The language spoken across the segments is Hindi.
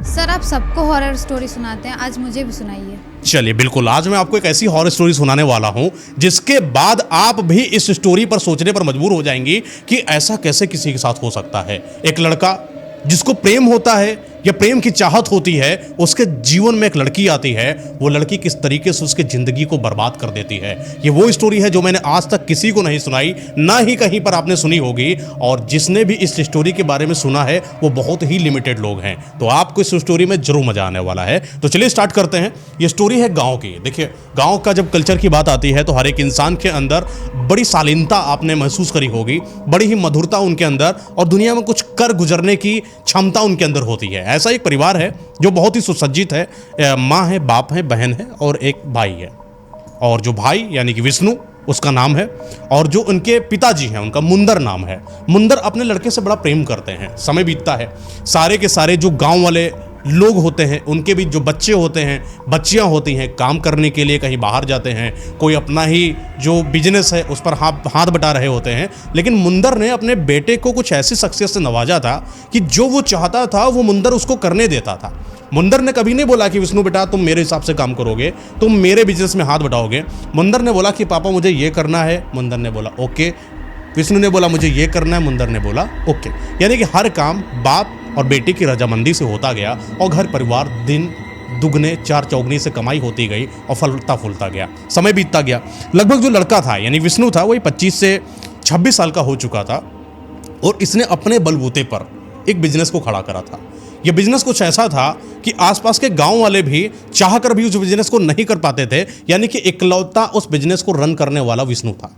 सर आप सबको हॉरर स्टोरी सुनाते हैं, आज मुझे भी सुनाइए। चलिए बिल्कुल, आज मैं आपको एक ऐसी हॉरर स्टोरी सुनाने वाला हूं जिसके बाद आप भी इस स्टोरी पर सोचने पर मजबूर हो जाएंगी कि ऐसा कैसे किसी के साथ हो सकता है। एक लड़का जिसको प्रेम होता है या प्रेम की चाहत होती है, उसके जीवन में एक लड़की आती है, वो लड़की किस तरीके से उसकी ज़िंदगी को बर्बाद कर देती है। ये वो स्टोरी है जो मैंने आज तक किसी को नहीं सुनाई, ना ही कहीं पर आपने सुनी होगी, और जिसने भी इस स्टोरी के बारे में सुना है वो बहुत ही लिमिटेड लोग हैं। तो आपको इस स्टोरी में जरूर मजा आने वाला है। तो चलिए स्टार्ट करते हैं। ये स्टोरी है गाँव की। देखिए, गाँव का जब कल्चर की बात आती है तो हर एक इंसान के अंदर बड़ी शालीनता आपने महसूस करी होगी, बड़ी ही मधुरता उनके अंदर, और दुनिया में कुछ कर गुजरने की क्षमता उनके अंदर होती है। ऐसा एक परिवार है जो बहुत ही सुसज्जित है। माँ है, बाप है, बहन है और एक भाई है। और जो भाई यानी कि विष्णु उसका नाम है, और जो उनके पिताजी हैं उनका मुंदर नाम है। मुंदर अपने लड़के से बड़ा प्रेम करते हैं। समय बीतता है, सारे के सारे जो गांव वाले लोग होते हैं उनके भी जो बच्चे होते हैं, बच्चियां होती हैं, काम करने के लिए कहीं बाहर जाते हैं, कोई अपना ही जो बिजनेस है उस पर हाथ बटा रहे होते हैं। लेकिन मुंदर ने अपने बेटे को कुछ ऐसी शख्सियत से नवाजा था कि जो वो चाहता था वो मुंदर उसको करने देता था। मुंदर ने कभी नहीं बोला कि विष्णु बेटा तुम मेरे हिसाब से काम करोगे, तुम मेरे बिजनेस में हाथ बटाओगे। मुंदर ने बोला कि पापा मुझे ये करना है, मुंदर ने बोला ओके। विष्णु ने बोला मुझे ये करना है, मुंदर ने बोला ओके। यानी कि हर काम बाप और बेटी की रजामंदी से होता गया, और घर परिवार दिन दुगने चार चौगनी से कमाई होती गई और फलता फूलता गया। समय बीतता गया। लगभग जो लड़का था यानी विष्णु था, वही 25 से 26 साल का हो चुका था, और इसने अपने बलबूते पर एक बिजनेस को खड़ा करा था। यह बिजनेस कुछ ऐसा था कि आसपास के गांव वाले भी चाहकर भी उस बिजनेस को नहीं कर पाते थे। यानी कि इकलौता उस बिजनेस को रन करने वाला विष्णु था।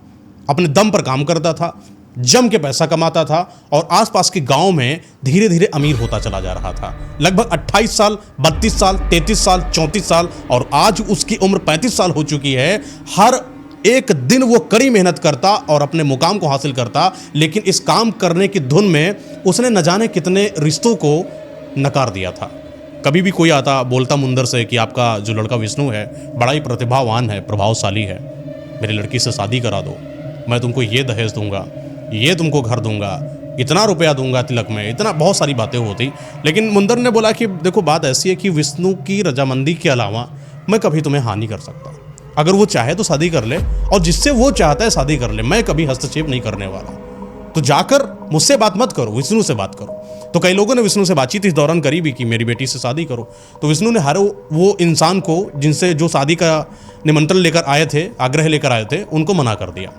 अपने दम पर काम करता था, जम के पैसा कमाता था, और आसपास के गांव में धीरे धीरे अमीर होता चला जा रहा था। लगभग 28 साल, 32 साल, 33 साल, 34 साल, और आज उसकी उम्र 35 साल हो चुकी है। हर एक दिन वो कड़ी मेहनत करता और अपने मुकाम को हासिल करता, लेकिन इस काम करने की धुन में उसने न जाने कितने रिश्तों को नकार दिया था। कभी भी कोई आता बोलता मुंदर से कि आपका जो लड़का विष्णु है बड़ा ही प्रतिभावान है, प्रभावशाली है, मेरी लड़की से शादी करा दो, मैं तुमको ये दहेज दूंगा, ये तुमको घर दूंगा, इतना रुपया दूंगा तिलक में, इतना बहुत सारी बातें होती। लेकिन मुंदर ने बोला कि देखो बात ऐसी है कि विष्णु की रजामंदी के अलावा मैं कभी तुम्हें हानि कर सकता। अगर वो चाहे तो शादी कर ले, और जिससे वो चाहता है शादी कर ले, मैं कभी हस्तक्षेप नहीं करने वाला। तो जाकर मुझसे बात मत करो, विष्णु से बात करो। तो कई लोगों ने विष्णु से बातचीत इस दौरान करी भी कि मेरी बेटी से शादी करो। तो विष्णु ने हर वो इंसान को जिनसे जो शादी का निमंत्रण लेकर आए थे, आग्रह लेकर आए थे, उनको मना कर दिया।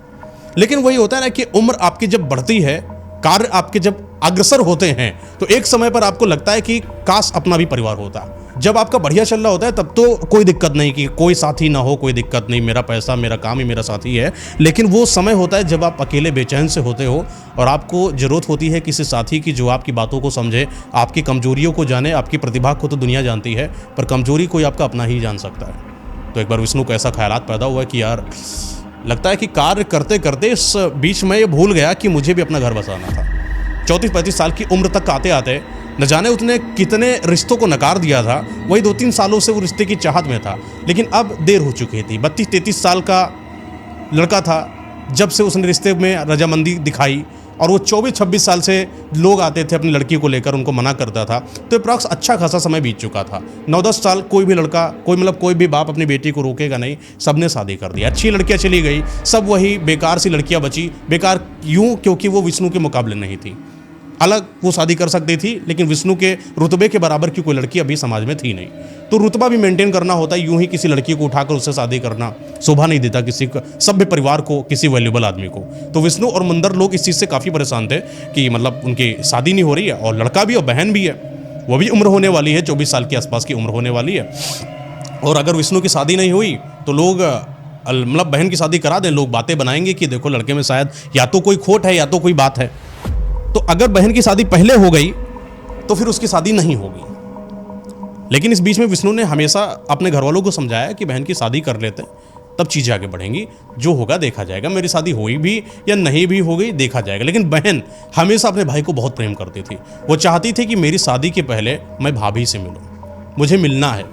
लेकिन वही होता है ना कि उम्र आपकी जब बढ़ती है, कार्य आपके जब अग्रसर होते हैं, तो एक समय पर आपको लगता है कि काश अपना भी परिवार होता। जब आपका बढ़िया चल रहा होता है तब तो कोई दिक्कत नहीं कि कोई साथी ना हो, कोई दिक्कत नहीं, मेरा पैसा, मेरा काम ही मेरा साथी है। लेकिन वो समय होता है जब आप अकेले बेचैन से होते हो और आपको ज़रूरत होती है किसी साथी की जो आपकी बातों को समझे, आपकी कमजोरियों को जाने। आपकी प्रतिभा को तो दुनिया जानती है, पर कमजोरी कोई आपका अपना ही जान सकता है। तो एक बार विष्णु को ऐसा ख्यालात पैदा हुआ कि यार लगता है कि कार्य करते करते इस बीच में ये भूल गया कि मुझे भी अपना घर बसाना था। 34-35 साल की उम्र तक आते आते न जाने उसने कितने रिश्तों को नकार दिया था। वही 2-3 सालों से वो रिश्ते की चाहत में था, लेकिन अब देर हो चुकी थी। 32-33 साल का लड़का था जब से उसने रिश्ते में रजामंदी दिखाई, और वो 24-26 साल से लोग आते थे अपनी लड़की को लेकर, उनको मना करता था। तो अप्रॉक्स अच्छा खासा समय बीत चुका था। 9-10 साल कोई भी लड़का, कोई भी बाप अपनी बेटी को रोकेगा नहीं। सबने शादी कर दी, अच्छी लड़कियां चली गई, सब वही बेकार सी लड़कियां बची। बेकार यूं क्योंकि वो विष्णु के मुकाबले नहीं थी। अलग वो शादी कर सकती थी, लेकिन विष्णु के रुतबे के बराबर की कोई लड़की अभी समाज में थी नहीं। तो रुतबा भी मेंटेन करना होता है, यूं ही किसी लड़की को उठाकर उससे शादी करना शोभा नहीं देता किसी सभ्य परिवार को, किसी वैल्यूबल आदमी को। तो विष्णु और मुंदर लोग इस चीज़ से काफ़ी परेशान थे कि मतलब उनकी शादी नहीं हो रही है, और लड़का भी और बहन भी है, वो भी उम्र होने वाली है, 24 साल के आसपास की उम्र होने वाली है। और अगर विष्णु की शादी नहीं हुई तो लोग मतलब बहन की शादी करा दें, लोग बातें बनाएंगे कि देखो लड़के में शायद या तो कोई खोट है या तो कोई बात है। तो अगर बहन की शादी पहले हो गई तो फिर उसकी शादी नहीं होगी। लेकिन इस बीच में विष्णु ने हमेशा अपने घर वालों को समझाया कि बहन की शादी कर लेते तब चीज़ें आगे बढ़ेंगी, जो होगा देखा जाएगा। मेरी शादी हुई भी या नहीं भी हो गई देखा जाएगा। लेकिन बहन हमेशा अपने भाई को बहुत प्रेम करती थी। वो चाहती थी कि मेरी शादी के पहले मैं भाभी से मिलूं, मुझे मिलना है,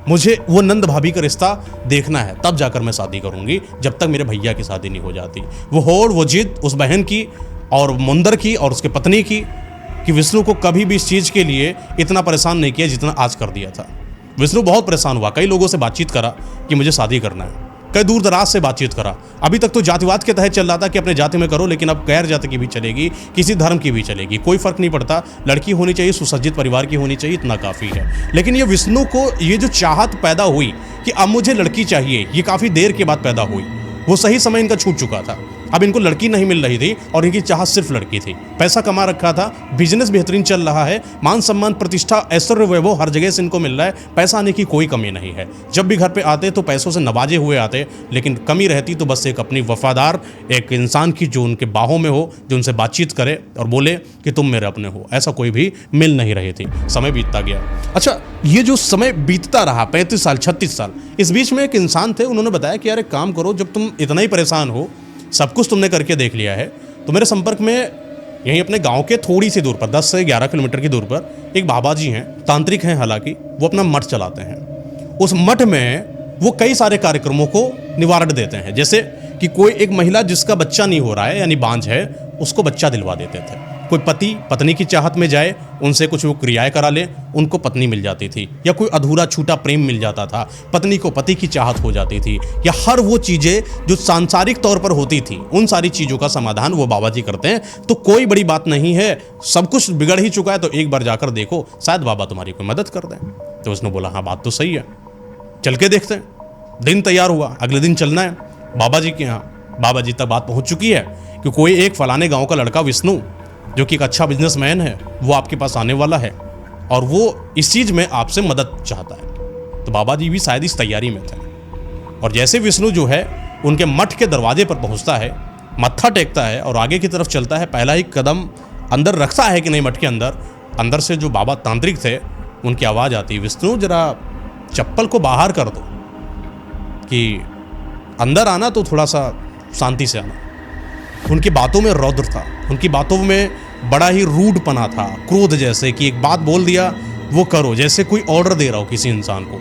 मुझे वो नंद भाभी का रिश्ता देखना है, तब जाकर मैं शादी करूंगी, जब तक मेरे भैया की शादी नहीं हो जाती। वो होड़, वो जिद उस बहन की और मुंदर की और उसके पत्नी की कि विष्णु को कभी भी इस चीज़ के लिए इतना परेशान नहीं किया जितना आज कर दिया था। विष्णु बहुत परेशान हुआ, कई लोगों से बातचीत करा कि मुझे शादी करना है, कई दूर दराज से बातचीत करा। अभी तक तो जातिवाद के तहत चल रहा था कि अपने जाति में करो, लेकिन अब गैर जाति की भी चलेगी, किसी धर्म की भी चलेगी, कोई फर्क नहीं पड़ता, लड़की होनी चाहिए, सुसज्जित परिवार की होनी चाहिए, इतना काफ़ी है। लेकिन ये विष्णु को ये जो चाहत पैदा हुई कि अब मुझे लड़की चाहिए, ये काफ़ी देर के बाद पैदा हुई। वो सही समय इनका छूट चुका था, अब इनको लड़की नहीं मिल रही थी और इनकी चाहत सिर्फ लड़की थी। पैसा कमा रखा था, बिजनेस बेहतरीन चल रहा है, मान सम्मान प्रतिष्ठा ऐश्वर्य वैभव हर जगह से इनको मिल रहा है, पैसा आने की कोई कमी नहीं है। जब भी घर पे आते तो पैसों से नवाजे हुए आते, लेकिन कमी रहती तो बस एक अपनी वफादार एक इंसान की जो उनके बाहों में हो, जो उनसे बातचीत करे और बोले कि तुम मेरे अपने हो, ऐसा कोई भी मिल नहीं रही थी। समय बीतता गया। अच्छा, ये जो समय बीतता रहा 35 साल 36 साल, इस बीच में एक इंसान थे, उन्होंने बताया कि यार एक काम करो, जब तुम इतना ही परेशान हो, सब कुछ तुमने करके देख लिया है, तो मेरे संपर्क में यहीं अपने गांव के थोड़ी सी दूर पर 10 से 11 किलोमीटर की दूर पर एक बाबा जी हैं, तांत्रिक हैं, हालांकि वो अपना मठ चलाते हैं। उस मठ में वो कई सारे कार्यक्रमों को निवारण देते हैं, जैसे कि कोई एक महिला जिसका बच्चा नहीं हो रहा है यानी बांझ है, उसको बच्चा दिलवा देते थे। कोई पति पत्नी की चाहत में जाए, उनसे कुछ वो क्रियाएं करा ले, उनको पत्नी मिल जाती थी, या कोई अधूरा छूटा प्रेम मिल जाता था, पत्नी को पति की चाहत हो जाती थी, या हर वो चीज़ें जो सांसारिक तौर पर होती थी, उन सारी चीज़ों का समाधान वो बाबा जी करते हैं। तो कोई बड़ी बात नहीं है, सब कुछ बिगड़ ही चुका है, तो एक बार जाकर देखो, शायद बाबा तुम्हारी कोई मदद कर दें। तो उसने बोला हाँ बात तो सही है, चल के देखते हैं। दिन तैयार हुआ, अगले दिन चलना है बाबा जी के यहाँ। बाबा जी तक बात पहुँच चुकी है कि कोई एक फलाने गाँव का लड़का विष्णु, जो कि एक अच्छा बिजनेसमैन है, वो आपके पास आने वाला है और वो इस चीज़ में आपसे मदद चाहता है। तो बाबा जी भी शायद इस तैयारी में थे। और जैसे विष्णु जो है उनके मठ के दरवाजे पर पहुंचता है, मत्था टेकता है और आगे की तरफ चलता है, पहला ही कदम अंदर रखता है कि नहीं मठ के अंदर से जो बाबा तांत्रिक थे उनकी आवाज़ आती है, विष्णु जरा चप्पल को बाहर कर दो, कि अंदर आना तो थोड़ा सा शांति से आना। उनकी बातों में रौद्र था, उनकी बातों में बड़ा ही रूडपना था, क्रोध, जैसे कि एक बात बोल दिया वो करो, जैसे कोई ऑर्डर दे रहा हो किसी इंसान को।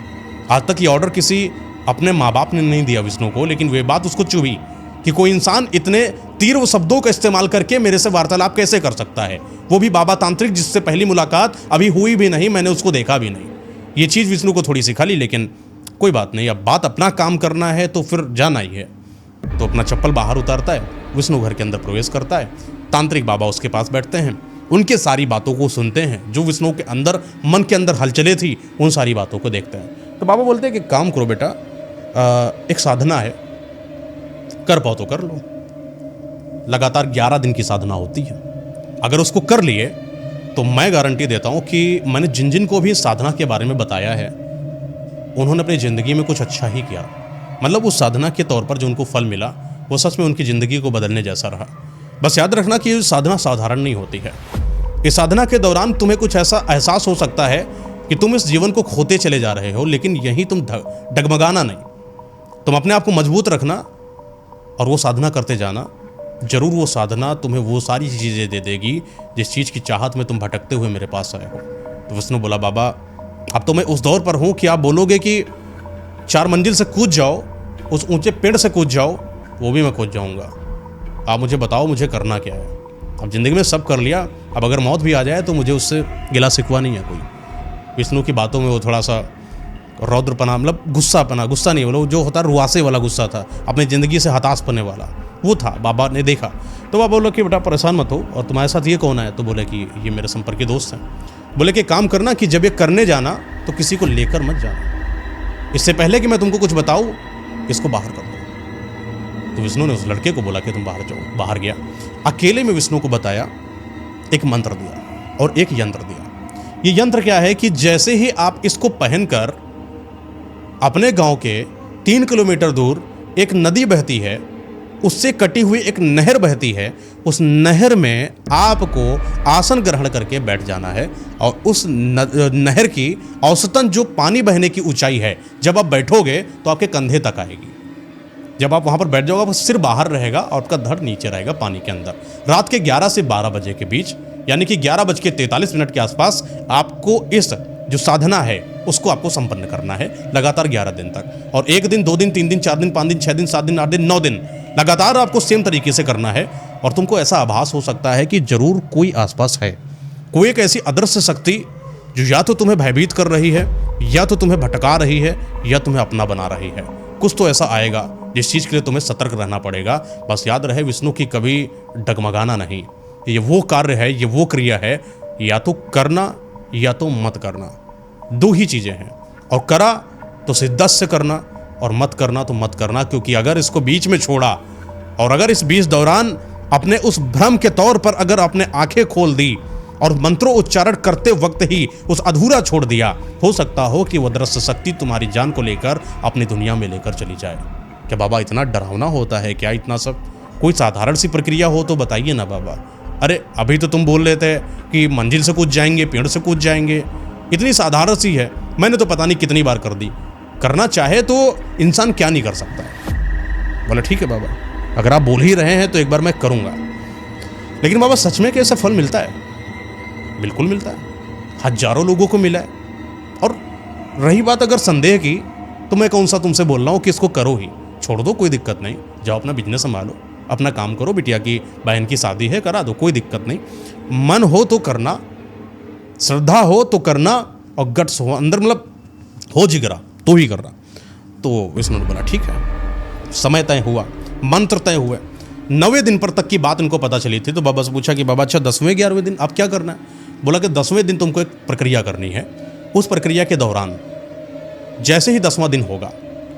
आज तक ये ऑर्डर किसी अपने माँ बाप ने नहीं दिया विष्णु को, लेकिन वे बात उसको चुभी कि कोई इंसान इतने तीव्र शब्दों का इस्तेमाल करके मेरे से वार्तालाप कैसे कर सकता है, वो भी बाबा तांत्रिक जिससे पहली मुलाकात अभी हुई भी नहीं, मैंने उसको देखा भी नहीं। ये चीज़ विष्णु को थोड़ी सिखा ली, लेकिन कोई बात नहीं, अब बात अपना काम करना है तो फिर जाना ही है। तो अपना चप्पल बाहर उतारता है, विष्णु घर के अंदर प्रवेश करता है, तांत्रिक बाबा उसके पास बैठते हैं, उनके सारी बातों को सुनते हैं, जो विष्णु के अंदर मन के अंदर हलचलें थी उन सारी बातों को देखते हैं। तो बाबा बोलते हैं कि काम करो बेटा, एक साधना है, कर पाओ तो कर लो। लगातार 11 दिन की साधना होती है, अगर उसको कर लिए तो मैं गारंटी देता हूँ कि मैंने जिन जिन को भी इस साधना के बारे में बताया है, उन्होंने अपनी ज़िंदगी में कुछ अच्छा ही किया। मतलब उस साधना के तौर पर जो उनको फल मिला वो सच में उनकी ज़िंदगी को बदलने जैसा रहा। बस याद रखना कि ये साधना साधारण नहीं होती है। इस साधना के दौरान तुम्हें कुछ ऐसा एहसास हो सकता है कि तुम इस जीवन को खोते चले जा रहे हो, लेकिन यहीं तुम डगमगाना नहीं, तुम अपने आप को मजबूत रखना और वो साधना करते जाना। जरूर वो साधना तुम्हें वो सारी चीज़ें दे देगी जिस चीज़ की चाहत में तुम भटकते हुए मेरे पास आए हो। तो विष्णु बोला, बाबा अब तो मैं उस दौर पर हूँ कि आप बोलोगे कि 4 मंजिल से कूद जाओ, उस ऊंचे पेड़ से कूद जाओ, वो भी मैं कूद जाऊँगा। आप मुझे बताओ मुझे करना क्या है। अब ज़िंदगी में सब कर लिया, अब अगर मौत भी आ जाए तो मुझे उससे गिला शिकवा नहीं है कोई। विष्णु की बातों में वो थोड़ा सा रौद्रपना, मतलब गुस्सा नहीं, मतलब जो होता है रुआसे वाला गुस्सा था, अपनी ज़िंदगी से हताश पने वाला वो था। बाबा ने देखा तो बाबा बोला कि बेटा परेशान मत हो, और तुम्हारे साथ ये कौन है? तो बोले कि ये मेरे संपर्क के दोस्त हैं। बोले कि काम करना कि जब ये करने जाना तो किसी को लेकर मत जाना, इससे पहले कि मैं तुमको कुछ बताऊँ इसको बाहर कर दो। तो विष्णु ने उस लड़के को बोला कि तुम बाहर जाओ। बाहर गया, अकेले में विष्णु को बताया, एक मंत्र दिया और एक यंत्र दिया। ये यंत्र क्या है कि जैसे ही आप इसको पहनकर अपने गांव के 3 किलोमीटर दूर एक नदी बहती है, उससे कटी हुई एक नहर बहती है, उस नहर में आपको आसन ग्रहण करके बैठ जाना है, और उस नहर की औसतन जो पानी बहने की ऊंचाई है, जब आप बैठोगे तो आपके कंधे तक आएगी। जब आप वहाँ पर बैठ जाओगे, सिर बाहर रहेगा और आपका धड़ नीचे रहेगा पानी के अंदर। रात के 11 से 12 बजे के बीच, यानी कि 11:43 के आसपास आपको इस जो साधना है उसको आपको संपन्न करना है, लगातार 11 दिन तक। और 1 दिन, 2 दिन, 3 दिन, 4 दिन, 5 दिन, 6 दिन, 7 दिन, 8 दिन, 9 दिन लगातार आपको सेम तरीके से करना है। और तुमको ऐसा आभास हो सकता है कि जरूर कोई आसपास है, कोई एक ऐसी अदृश्य शक्ति जो या तो तुम्हें भयभीत कर रही है, या तो तुम्हें भटका रही है, या तुम्हें अपना बना रही है। कुछ तो ऐसा आएगा जिस चीज़ के लिए तुम्हें सतर्क रहना पड़ेगा। बस याद रहे, विष्णु की कभी डगमगाना नहीं। ये वो कार्य है, ये वो क्रिया है, या तो करना या तो मत करना, दो ही चीज़ें हैं। और करा तो सिद्धत से करना, और मत करना तो मत करना। क्योंकि अगर इसको बीच में छोड़ा, और अगर इस बीच दौरान अपने उस भ्रम के तौर पर अगर आपने आंखें खोल दी और मंत्रों उच्चारण करते वक्त ही उस अधूरा छोड़ दिया, हो सकता हो कि वह दृश्य शक्ति तुम्हारी जान को लेकर अपनी दुनिया में लेकर चली जाए। क्या बाबा इतना डरावना होता है क्या इतना सब? कोई साधारण सी प्रक्रिया हो तो बताइए ना बाबा। अरे अभी तो तुम बोल रहे थे कि मंजिल से कूद जाएंगे, पेड़ से कूद जाएंगे, इतनी साधारण सी है। मैंने तो पता नहीं कितनी बार कर दी। करना चाहे तो इंसान क्या नहीं कर सकता। बोला ठीक है बाबा, अगर आप बोल ही रहे हैं तो एक बार मैं करूँगा। लेकिन बाबा सच में कैसा फल मिलता है? बिल्कुल मिलता है, हजारों लोगों को मिला है। और रही बात अगर संदेह की, तो मैं कौन सा तुमसे बोल रहा हूँ कि इसको करो ही, छोड़ दो, कोई दिक्कत नहीं। जाओ अपना बिजनेस संभालो, अपना काम करो, बिटिया की बहन की शादी है करा दो, कोई दिक्कत नहीं। मन हो तो करना, श्रद्धा हो तो करना, और गट्स हो अंदर, मतलब हो जिगरा तो ही करना। तो विष्णु ने बोला ठीक है। समय तय हुआ, मंत्र तय हुए। 9वें दिन पर तक की बात इनको पता चली थी। तो बाबा से पूछा कि बाबा अच्छा 10वें 11वें दिन अब क्या करना है? बोला कि 10वें दिन तुमको एक प्रक्रिया करनी है। उस प्रक्रिया के दौरान जैसे ही 10वां दिन होगा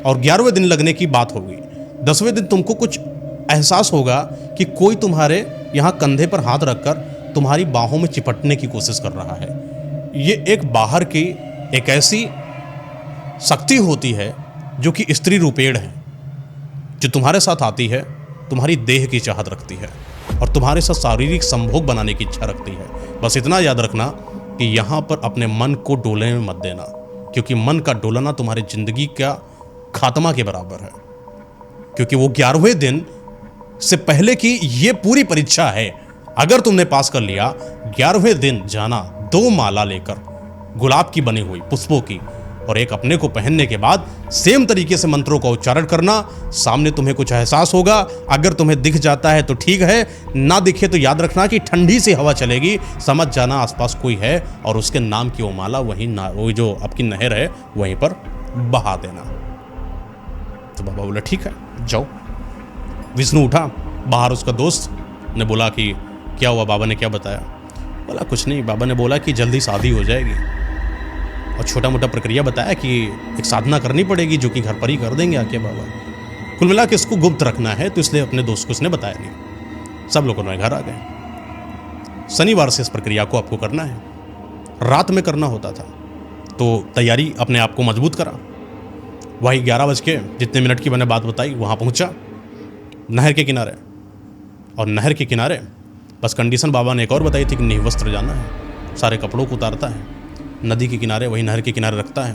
और 11वें दिन लगने की बात होगी, 10वें दिन तुमको कुछ एहसास होगा कि कोई तुम्हारे यहाँ कंधे पर हाथ रखकर तुम्हारी बाहों में चिपटने की कोशिश कर रहा है। ये एक बाहर की एक ऐसी शक्ति होती है जो कि स्त्री रूपेण है, जो तुम्हारे साथ आती है, तुम्हारी देह की चाहत रखती है और तुम्हारे साथ शारीरिक संभोग बनाने की इच्छा रखती है। बस इतना याद रखना कि यहाँ पर अपने मन को डोलने में मत देना, क्योंकि मन का डोलना तुम्हारी जिंदगी का खात्मा के बराबर है। क्योंकि वो 11वें दिन से पहले की ये पूरी परीक्षा है। अगर तुमने पास कर लिया, 11वें दिन जाना 2 माला लेकर, गुलाब की बनी हुई पुष्पों की, और एक अपने को पहनने के बाद सेम तरीके से मंत्रों का उच्चारण करना। सामने तुम्हें कुछ एहसास होगा। अगर तुम्हें दिख जाता है तो ठीक है, ना दिखे तो याद रखना कि ठंडी सी हवा चलेगी, समझ जाना आसपास कोई है और उसके नाम की वो माला वही जो आपकी नहर है वहीं पर बहा देना। तो बाबा बोला ठीक है जाओ। विष्णु उठा, बाहर उसका दोस्त ने बोला कि क्या हुआ, बाबा ने क्या बताया? बोला कुछ नहीं, बाबा ने बोला कि जल्दी शादी हो जाएगी, और छोटा मोटा प्रक्रिया बताया कि एक साधना करनी पड़ेगी जो कि घर पर ही कर देंगे आके बाबा। कुल मिला के इसको गुप्त रखना है, तो इसलिए अपने दोस्त को इसने बताया नहीं। सब लोग अपने घर आ गए। शनिवार से इस प्रक्रिया को आपको करना है, रात में करना होता था। तो तैयारी अपने आप को मजबूत करा। वही 11 बज के जितने मिनट की मैंने बात बताई वहाँ पहुँचा नहर के किनारे। और नहर के किनारे बस कंडीशन बाबा ने एक और बताई थी कि निर्वस्त्र जाना है, सारे कपड़ों को उतारता है, नदी के किनारे वही नहर के किनारे रखता है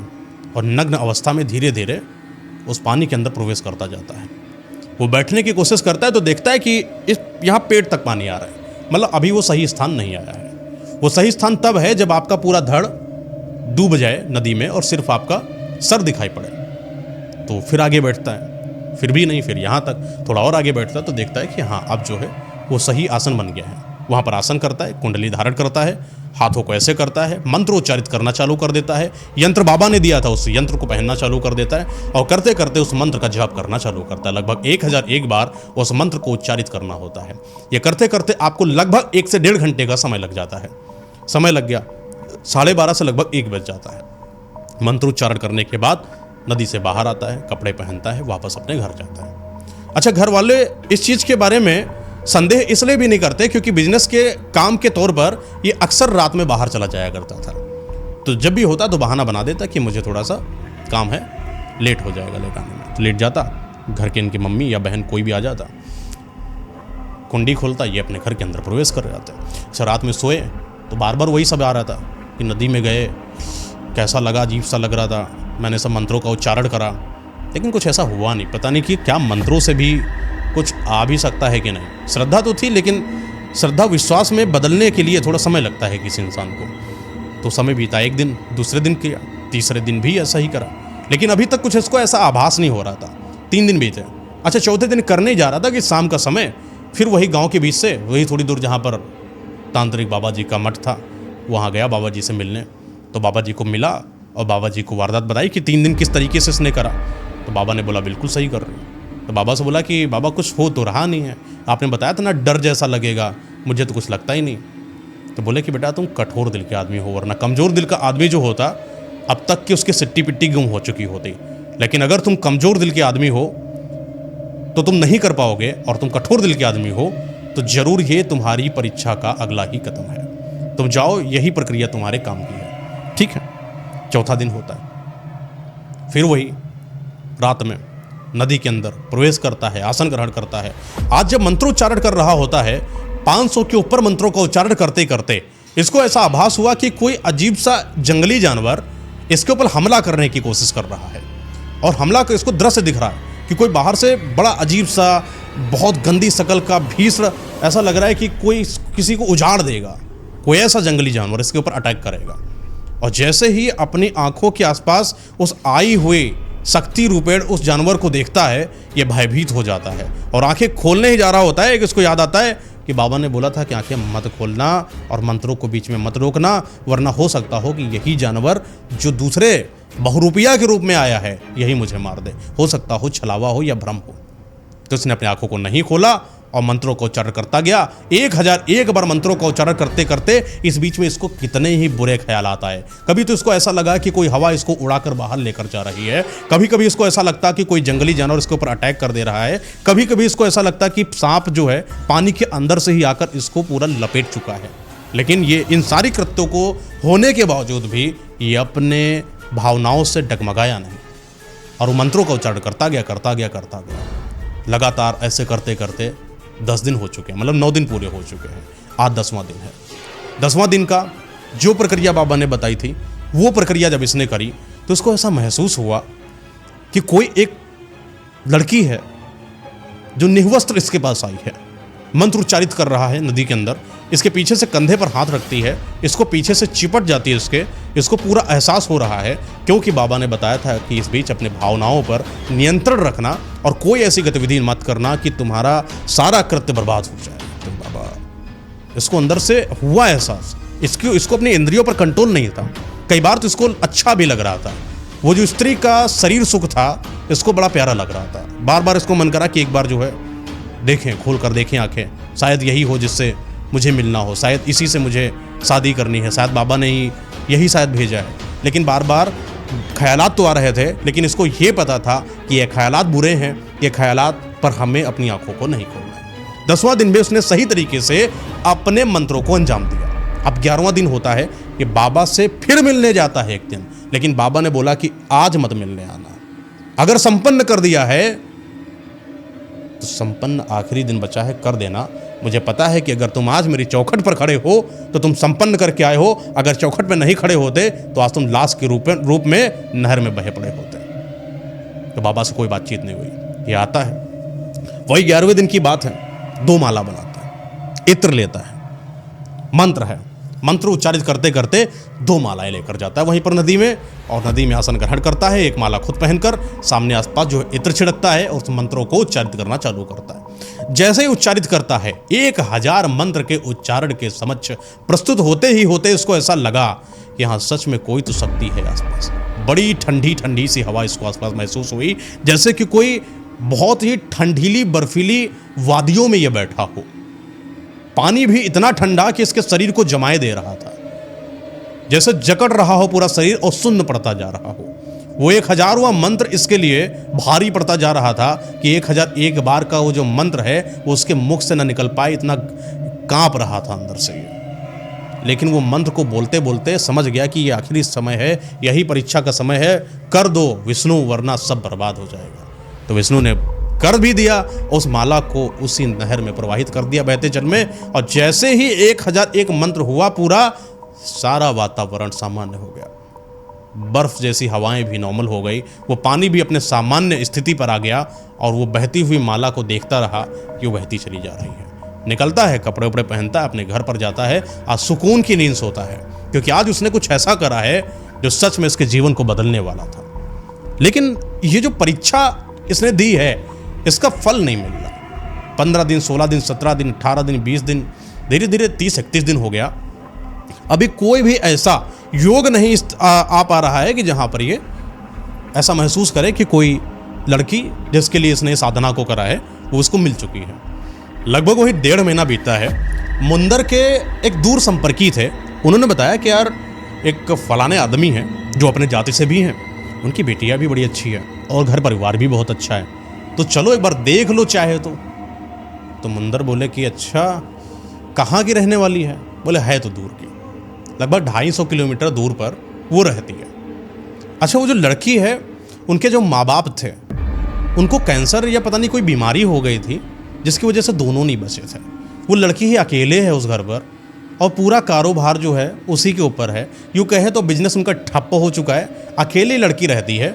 और नग्न अवस्था में धीरे धीरे उस पानी के अंदर प्रवेश करता जाता है। वो बैठने की कोशिश करता है तो देखता है कि इस यहाँ पेट तक पानी आ रहा है, मतलब अभी वो सही स्थान नहीं आया है। वो सही स्थान तब है जब आपका पूरा धड़ डूब जाए नदी में और सिर्फ आपका सर दिखाई पड़े। तो फिर आगे बैठता है, फिर भी नहीं, फिर यहाँ तक थोड़ा और आगे बैठता है तो देखता है कि हाँ अब जो है वो सही आसन बन गया है। वहाँ पर आसन करता है, कुंडली धारण करता है, हाथों को ऐसे करता है, मंत्र उच्चारित करना चालू कर देता है। यंत्र बाबा ने दिया था, उस यंत्र को पहनना चालू कर देता है और करते करते उस मंत्र का जप करना चालू करता है। लगभग 1001 बार उस मंत्र को उच्चारित करना होता है। ये करते करते आपको लगभग 1 से 1.5 घंटे का समय लग जाता है। समय लग गया, 12:30 से लगभग 1 बज जाता है। मंत्र उच्चारण करने के बाद नदी से बाहर आता है, कपड़े पहनता है, वापस अपने घर जाता है। अच्छा, घर वाले इस चीज़ के बारे में संदेह इसलिए भी नहीं करते क्योंकि बिजनेस के काम के तौर पर ये अक्सर रात में बाहर चला जाया करता था। तो जब भी होता तो बहाना बना देता कि मुझे थोड़ा सा काम है, लेट हो जाएगा लेट आने में। तो लेट जाता, घर के इनकी मम्मी या बहन कोई भी आ जाता, कुंडी खोलता, ये अपने घर के अंदर प्रवेश कर जाते। अच्छा, रात में सोए तो बार बार वही सब आ रहा था कि नदी में गए, कैसा लगा, अजीब सा लग रहा था। मैंने सब मंत्रों का उच्चारण करा लेकिन कुछ ऐसा हुआ नहीं। पता नहीं कि क्या मंत्रों से भी कुछ आ भी सकता है कि नहीं। श्रद्धा तो थी लेकिन श्रद्धा विश्वास में बदलने के लिए थोड़ा समय लगता है किसी इंसान को। तो समय बीता, 1 दिन, दूसरे दिन किया, तीसरे दिन भी ऐसा ही करा, लेकिन अभी तक कुछ इसको ऐसा आभास नहीं हो रहा था। 3 दिन बीते। अच्छा, चौथे दिन करने जा रहा था कि शाम का समय, फिर वही गाँव के बीच से, वही थोड़ी दूर जहाँ पर तांत्रिक बाबा जी का मठ था, वहाँ गया बाबा जी से मिलने। तो बाबा जी को मिला और बाबा जी को वारदात बताई कि 3 दिन किस तरीके से इसने करा। तो बाबा ने बोला बिल्कुल सही कर रहे हो। तो बाबा से बोला कि बाबा कुछ हो तो रहा नहीं है, आपने बताया था ना डर जैसा लगेगा, मुझे तो कुछ लगता ही नहीं। तो बोले कि बेटा तुम कठोर दिल के आदमी हो, वरना कमज़ोर दिल का आदमी जो होता अब तक कि उसकी सिट्टी पिट्टी गुम हो चुकी होती। लेकिन अगर तुम कमज़ोर दिल के आदमी हो तो तुम नहीं कर पाओगे, और तुम कठोर दिल के आदमी हो तो ज़रूर ये तुम्हारी परीक्षा का अगला ही कदम है। तुम जाओ, यही प्रक्रिया तुम्हारे काम की है। ठीक है। चौथा दिन होता है, फिर वही रात में नदी के अंदर प्रवेश करता है, आसन ग्रहण करता है। आज जब मंत्रोच्चारण कर रहा होता है, 500 के ऊपर मंत्रों का उच्चारण करते करते इसको ऐसा आभास हुआ कि कोई अजीब सा जंगली जानवर इसके ऊपर हमला करने की कोशिश कर रहा है। और हमला को इसको दृश्य दिख रहा है कि कोई बाहर से बड़ा अजीब सा, बहुत गंदी शक्ल का भीषण, ऐसा लग रहा है कि कोई किसी को उजाड़ देगा, कोई ऐसा जंगली जानवर इसके ऊपर अटैक करेगा। और जैसे ही अपनी आंखों के आसपास उस आई हुई शक्ति रूपेण उस जानवर को देखता है, ये भयभीत हो जाता है और आंखें खोलने ही जा रहा होता है कि उसको याद आता है कि बाबा ने बोला था कि आंखें मत खोलना और मंत्रों को बीच में मत रोकना, वरना हो सकता हो कि यही जानवर जो दूसरे बहुरूपिया के रूप में आया है यही मुझे मार दे। हो सकता हो छलावा हो या भ्रम हो। तो उसने अपनी आंखों को नहीं खोला और मंत्रों का उच्चारण करता गया। 1001 बार मंत्रों का उच्चारण करते करते इस बीच में इसको कितने ही बुरे ख्यालात आए। कभी तो इसको ऐसा लगा कि कोई हवा इसको उड़ाकर बाहर लेकर जा रही है, कभी कभी इसको ऐसा लगता कि कोई जंगली जानवर इसके ऊपर अटैक कर दे रहा है, कभी कभी इसको ऐसा लगता कि सांप जो है पानी के अंदर से ही आकर इसको पूरा लपेट चुका है। लेकिन ये इन सारी कृत्यों को होने के बावजूद भी ये अपने भावनाओं से डगमगाया नहीं और वो मंत्रों का उच्चारण करता गया। लगातार ऐसे करते करते 10 दिन हो चुके हैं, मतलब 9 दिन पूरे हो चुके हैं। आज 10वां दिन है। 10वां दिन का जो प्रक्रिया बाबा ने बताई थी वो प्रक्रिया जब इसने करी तो इसको ऐसा महसूस हुआ कि कोई एक लड़की है जो निःवस्त्र इसके पास आई है, मंत्र उच्चारित कर रहा है नदी के अंदर, इसके पीछे से कंधे पर हाथ रखती है, इसको पीछे से चिपट जाती है, इसको पूरा एहसास हो रहा है क्योंकि बाबा ने बताया था कि इस बीच अपने भावनाओं पर नियंत्रण रखना और कोई ऐसी गतिविधि मत करना कि तुम्हारा सारा कृत्य बर्बाद हो जाए। तो बाबा इसको अंदर से हुआ एहसास, इसको अपनी इंद्रियों पर कंट्रोल नहीं था। कई बार तो इसको अच्छा भी लग रहा था, वो जो स्त्री का शरीर सुख था इसको बड़ा प्यारा लग रहा था। बार बार इसको मन करा कि एक बार जो है देखें, खोल कर देखें आंखें, शायद यही हो जिससे मुझे मिलना हो, शायद इसी से मुझे शादी करनी है, शायद बाबा ने ही यही शायद भेजा है। लेकिन बार बार ख्यालात तो आ रहे थे, लेकिन इसको ये पता था कि ये ख्यालात बुरे हैं, ये ख्यालात पर हमें अपनी आंखों को नहीं खोलना है। 10वां दिन में उसने सही तरीके से अपने मंत्रों को अंजाम दिया। अब 11वां दिन होता है कि बाबा से फिर मिलने जाता है एक दिन, लेकिन बाबा ने बोला कि आज मत मिलने आना। अगर संपन्न कर दिया है तो संपन्न आखिरी दिन बचा है कर देना। मुझे पता है कि अगर तुम आज मेरी चौखट पर खड़े हो तो तुम संपन्न करके आए हो, अगर चौखट पर नहीं खड़े होते तो आज तुम लाश के रूप में नहर में बहे पड़े होते। तो बाबा से कोई बातचीत नहीं हुई। ये आता है, वही 11वें दिन की बात है, 2 माला बनाता है, इत्र लेता है, मंत्र है, मंत्र उच्चारित करते करते 2 मालाएं लेकर जाता है वहीं पर नदी में, और नदी में आसन ग्रहण करता है। एक माला खुद पहनकर सामने आसपास जो इत्र छिड़कता है और उस मंत्रों को उच्चारित करना चालू करता है। जैसे ही उच्चारित करता है 1000 मंत्र के उच्चारण के समक्ष प्रस्तुत होते ही होते इसको ऐसा लगा कि हाँ सच में कोई तो शक्ति है आसपास। बड़ी ठंडी ठंडी सी हवा इसको आसपास महसूस हुई, जैसे कि कोई बहुत ही ठंडीली बर्फीली वादियों में ये बैठा हो। पानी भी इतना ठंडा कि इसके शरीर को जमाए दे रहा था, जैसे जकड़ रहा हो पूरा शरीर और सुन्न पड़ता जा रहा हो। वो 1000वां मंत्र इसके लिए भारी पड़ता जा रहा था कि 1001 बार का वो जो मंत्र है वो उसके मुख से न निकल पाए, इतना कांप रहा था अंदर से ये। लेकिन वो मंत्र को बोलते बोलते समझ गया कि ये आखिरी समय है, यही परीक्षा का समय है, कर दो विष्णु वरना सब बर्बाद हो जाएगा। तो विष्णु ने कर भी दिया, उस माला को उसी नहर में प्रवाहित कर दिया बहते जल में। और जैसे ही 1001 मंत्र हुआ पूरा, सारा वातावरण सामान्य हो गया, बर्फ जैसी हवाएं भी नॉर्मल हो गई, वो पानी भी अपने सामान्य स्थिति पर आ गया और वो बहती हुई माला को देखता रहा कि वो बहती चली जा रही है। निकलता है, कपड़े उपड़े पहनता है, अपने घर पर जाता है, आज सुकून की नींद सोता है क्योंकि आज उसने कुछ ऐसा करा है जो सच में इसके जीवन को बदलने वाला था। लेकिन ये जो परीक्षा इसने दी है इसका फल नहीं मिल रहा। 15 दिन, 16 दिन, 17 दिन, 18 दिन, 20 दिन, धीरे धीरे 30-31 दिन हो गया। अभी कोई भी ऐसा योग नहीं आ पा रहा है कि जहाँ पर ये ऐसा महसूस करे कि कोई लड़की जिसके लिए इसने साधना को करा है वो उसको मिल चुकी है। लगभग वही 1.5 महीना बीता है। मुंदर के एक दूर संपर्की थे, उन्होंने बताया कि यार एक फलाने आदमी हैं जो अपने जाति से भी हैं, उनकी बेटियां भी बड़ी अच्छी है और घर परिवार भी बहुत अच्छा है, तो चलो एक बार देख लो चाहे तो मुंदर बोले कि अच्छा कहाँ की रहने वाली है? बोले है तो दूर की, लगभग 250 किलोमीटर दूर पर वो रहती है। अच्छा वो जो लड़की है उनके जो माँ बाप थे उनको कैंसर या पता नहीं कोई बीमारी हो गई थी जिसकी वजह से दोनों नहीं बचे थे। वो लड़की ही अकेले है उस घर पर और पूरा कारोबार जो है उसी के ऊपर है। यूँ कहे तो बिजनेस उनका ठप्प हो चुका है, अकेली लड़की रहती है।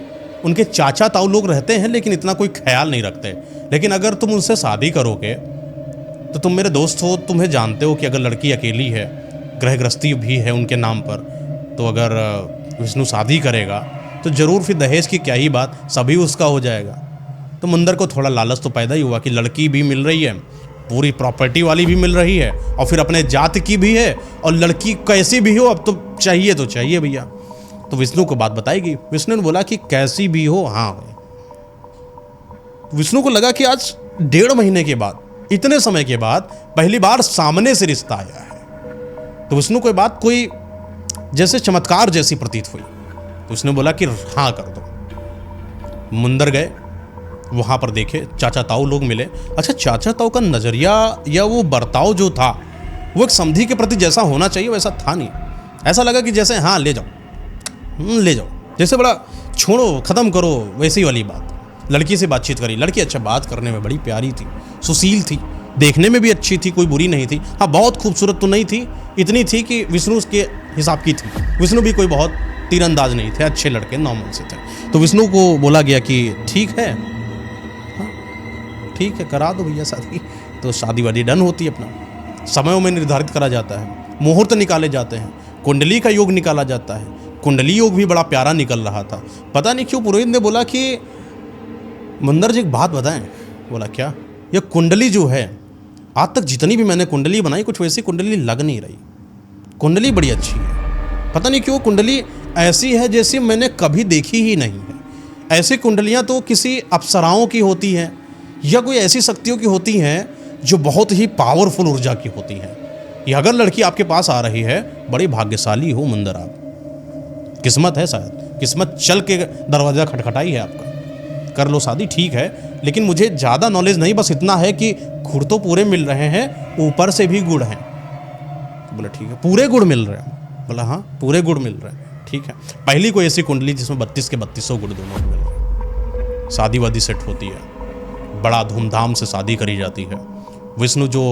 उनके चाचा ताऊ लोग रहते हैं लेकिन इतना कोई ख्याल नहीं रखते। लेकिन अगर तुम उनसे शादी करोगे तो तुम मेरे दोस्त हो, तुम्हें जानते हो कि अगर लड़की अकेली है, गृह गृहस्थी भी है उनके नाम पर, तो अगर विष्णु शादी करेगा तो ज़रूर फिर दहेज की क्या ही बात, सभी उसका हो जाएगा। तो मुंदर को थोड़ा लालच तो पैदा ही हुआ कि लड़की भी मिल रही है, पूरी प्रॉपर्टी वाली भी मिल रही है और फिर अपने जात की भी है, और लड़की कैसी भी हो अब तो चाहिए भैया। तो विष्णु को बात बताएगी। विष्णु ने बोला कि कैसी भी हो, हाँ। विष्णु को लगा कि आज 1.5 महीने के बाद, इतने समय के बाद पहली बार सामने से रिश्ता आया है। तो विष्णु को बात कोई जैसे चमत्कार जैसी प्रतीत हुई, तो उसने बोला कि हाँ कर दो। मुंदर गए, वहाँ पर देखे चाचा ताऊ लोग मिले। अच्छा चाचा ताऊ का नज़रिया या वो बर्ताव जो था वो एक समधी के प्रति जैसा होना चाहिए वैसा था नहीं। ऐसा लगा कि जैसे हाँ ले जाओ, जैसे बड़ा छोड़ो ख़त्म करो वैसी वाली बात। लड़की से बातचीत करी, लड़की अच्छा बात करने में बड़ी प्यारी थी, सुशील थी, देखने में भी अच्छी थी, कोई बुरी नहीं थी। हाँ बहुत खूबसूरत तो नहीं थी, इतनी थी कि विष्णु उसके हिसाब की थी। विष्णु भी कोई बहुत तीरंदाज नहीं थे, अच्छे लड़के नॉर्मल से थे। तो विष्णु को बोला गया कि ठीक है, ठीक है करा दो भैया शादी। तो शादी वादी डन होती है, अपना समयों में निर्धारित करा जाता है, मुहूर्त निकाले जाते हैं, कुंडली का योग निकाला जाता है। कुंडली योग भी बड़ा प्यारा निकल रहा था। पता नहीं क्यों पुरोहित ने बोला कि मुंदर जी एक बात बताएं। बोला क्या? ये कुंडली जो है आज तक जितनी भी मैंने कुंडली बनाई कुछ वैसी कुंडली लग नहीं रही। कुंडली बड़ी अच्छी है, पता नहीं क्यों कुंडली ऐसी है जैसी मैंने कभी देखी ही नहीं है। ऐसी कुंडलियाँ तो किसी अप्सराओं की होती हैं या कोई ऐसी शक्तियों की होती हैं जो बहुत ही पावरफुल ऊर्जा की होती हैं। ये अगर लड़की आपके पास आ रही है, बड़ी भाग्यशाली हो मुंदर आप, किस्मत है, शायद किस्मत चल के दरवाज़ा खटखटाई है आपका, कर लो शादी ठीक है। लेकिन मुझे ज़्यादा नॉलेज नहीं, बस इतना है कि गुड़ तो पूरे मिल रहे हैं, ऊपर से भी गुड़ हैं। बोला ठीक है, पूरे गुड़ मिल रहे हैं? बोला हाँ पूरे गुड़ मिल रहे हैं, ठीक है। पहली कोई ऐसी कुंडली जिसमें 32 के 32 गुड़ दोनों मिल रहे हैं। शादी वादी सेट होती है, बड़ा धूमधाम से शादी करी जाती है। विष्णु जो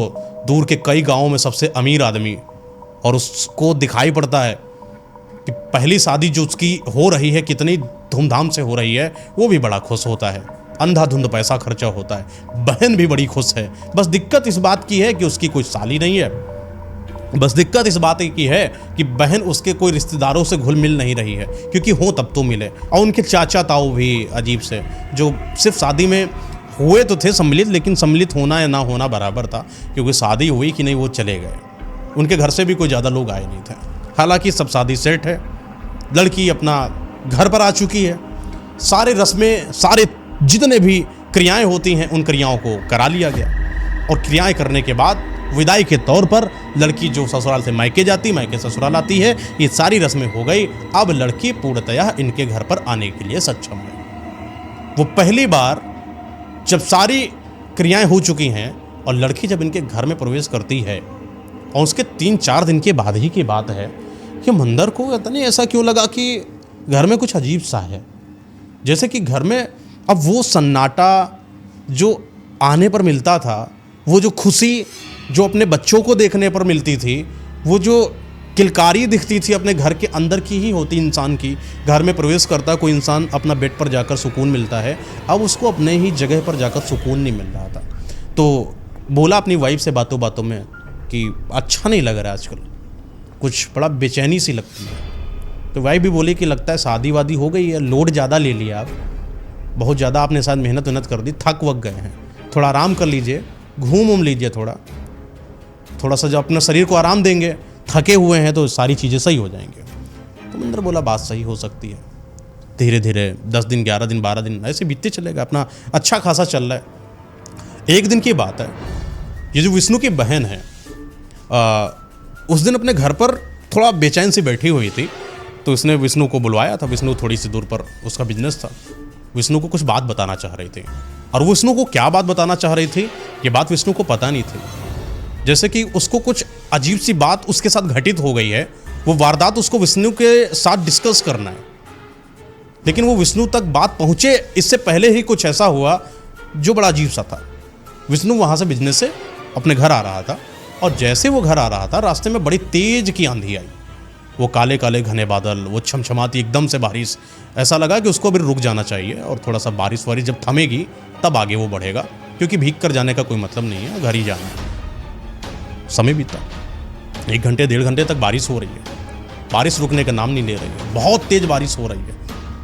दूर के कई गांवों में सबसे अमीर आदमी, और उसको दिखाई पड़ता है कि पहली शादी जो उसकी हो रही है कितनी धूमधाम से हो रही है, वो भी बड़ा खुश होता है। अंधाधुंध पैसा खर्चा होता है, बहन भी बड़ी खुश है। बस दिक्कत इस बात की है कि उसकी कोई साली नहीं है। बस दिक्कत इस बात की है कि बहन उसके कोई रिश्तेदारों से घुल मिल नहीं रही है, क्योंकि हो तब तो मिले। और उनके चाचा ताऊ भी अजीब से, जो सिर्फ शादी में हुए तो थे सम्मिलित, लेकिन सम्मिलित होना या ना होना बराबर था, क्योंकि शादी हुई कि नहीं वो चले गए। उनके घर से भी कोई ज़्यादा लोग आए नहीं थे। हालांकि सब शादी सेट है, लड़की अपना घर पर आ चुकी है, सारे रस्में, सारे जितने भी क्रियाएं होती हैं उन क्रियाओं को करा लिया गया। और क्रियाएं करने के बाद विदाई के तौर पर लड़की जो ससुराल से मायके जाती, मायके ससुराल आती है, ये सारी रस्में हो गई। अब लड़की पूर्णतया इनके घर पर आने के लिए सक्षम है। वो पहली बार जब सारी क्रियाएं हो चुकी हैं और लड़की जब इनके घर में प्रवेश करती है, और उसके 3-4 दिन के बाद ही की बात है कि मुंदर को पता नहीं ऐसा क्यों लगा कि घर में कुछ अजीब सा है। जैसे कि घर में अब वो सन्नाटा जो आने पर मिलता था, वो जो खुशी जो अपने बच्चों को देखने पर मिलती थी, वो जो किलकारी दिखती थी अपने घर के अंदर की ही होती इंसान की। घर में प्रवेश करता कोई इंसान, अपना बेड पर जाकर सुकून मिलता है, अब उसको अपने ही जगह पर जाकर सुकून नहीं मिल रहा था। तो बोला अपनी वाइफ से बातों बातों में कि अच्छा नहीं लग रहा है आजकल, कुछ बड़ा बेचैनी सी लगती है। तो वाइफ भी बोली कि लगता है शादी वादी हो गई है, लोड ज़्यादा ले लिया आप, बहुत ज़्यादा आपने साथ मेहनत कर दी, थक वक गए हैं, थोड़ा आराम कर लीजिए, घूम लीजिए, थोड़ा सा जब अपने शरीर को आराम देंगे थके हुए हैं तो सारी चीज़ें सही हो जाएंगे। तो मंदर बोला बात सही हो सकती है। धीरे धीरे 10 दिन, 11 दिन, 12 दिन ऐसे बीतते चलेगा, अपना अच्छा खासा चल रहा है। एक दिन की बात है, ये जो विष्णु की बहन है उस दिन अपने घर पर थोड़ा बेचैन सी बैठी हुई थी। तो उसने विष्णु को बुलवाया था। विष्णु थोड़ी सी दूर पर उसका बिजनेस था। विष्णु को कुछ बात बताना चाह रही थी, और वो विष्णु को क्या बात बताना चाह रही थी ये बात विष्णु को पता नहीं थी। जैसे कि उसको कुछ अजीब सी बात उसके साथ घटित हो गई है, वो वारदात उसको विष्णु के साथ डिस्कस करना है, लेकिन वो विष्णु तक बात पहुंचे इससे पहले ही कुछ ऐसा हुआ जो बड़ा अजीब सा था। विष्णु वहां से बिजनेस से अपने घर आ रहा था, और जैसे वो घर आ रहा था रास्ते में बड़ी तेज की आंधी आई। वो काले काले घने बादल, वो छमछमाती एकदम से बारिश, ऐसा लगा कि उसको अभी रुक जाना चाहिए और थोड़ा सा बारिश वारिश जब थमेगी तब आगे वो बढ़ेगा, क्योंकि भीग कर जाने का कोई मतलब नहीं है, घर ही जाना है। समय बीता, 1 घंटे 1.5 घंटे तक बारिश हो रही है। बारिश रुकने का नाम नहीं ले रही है, बहुत तेज बारिश हो रही है,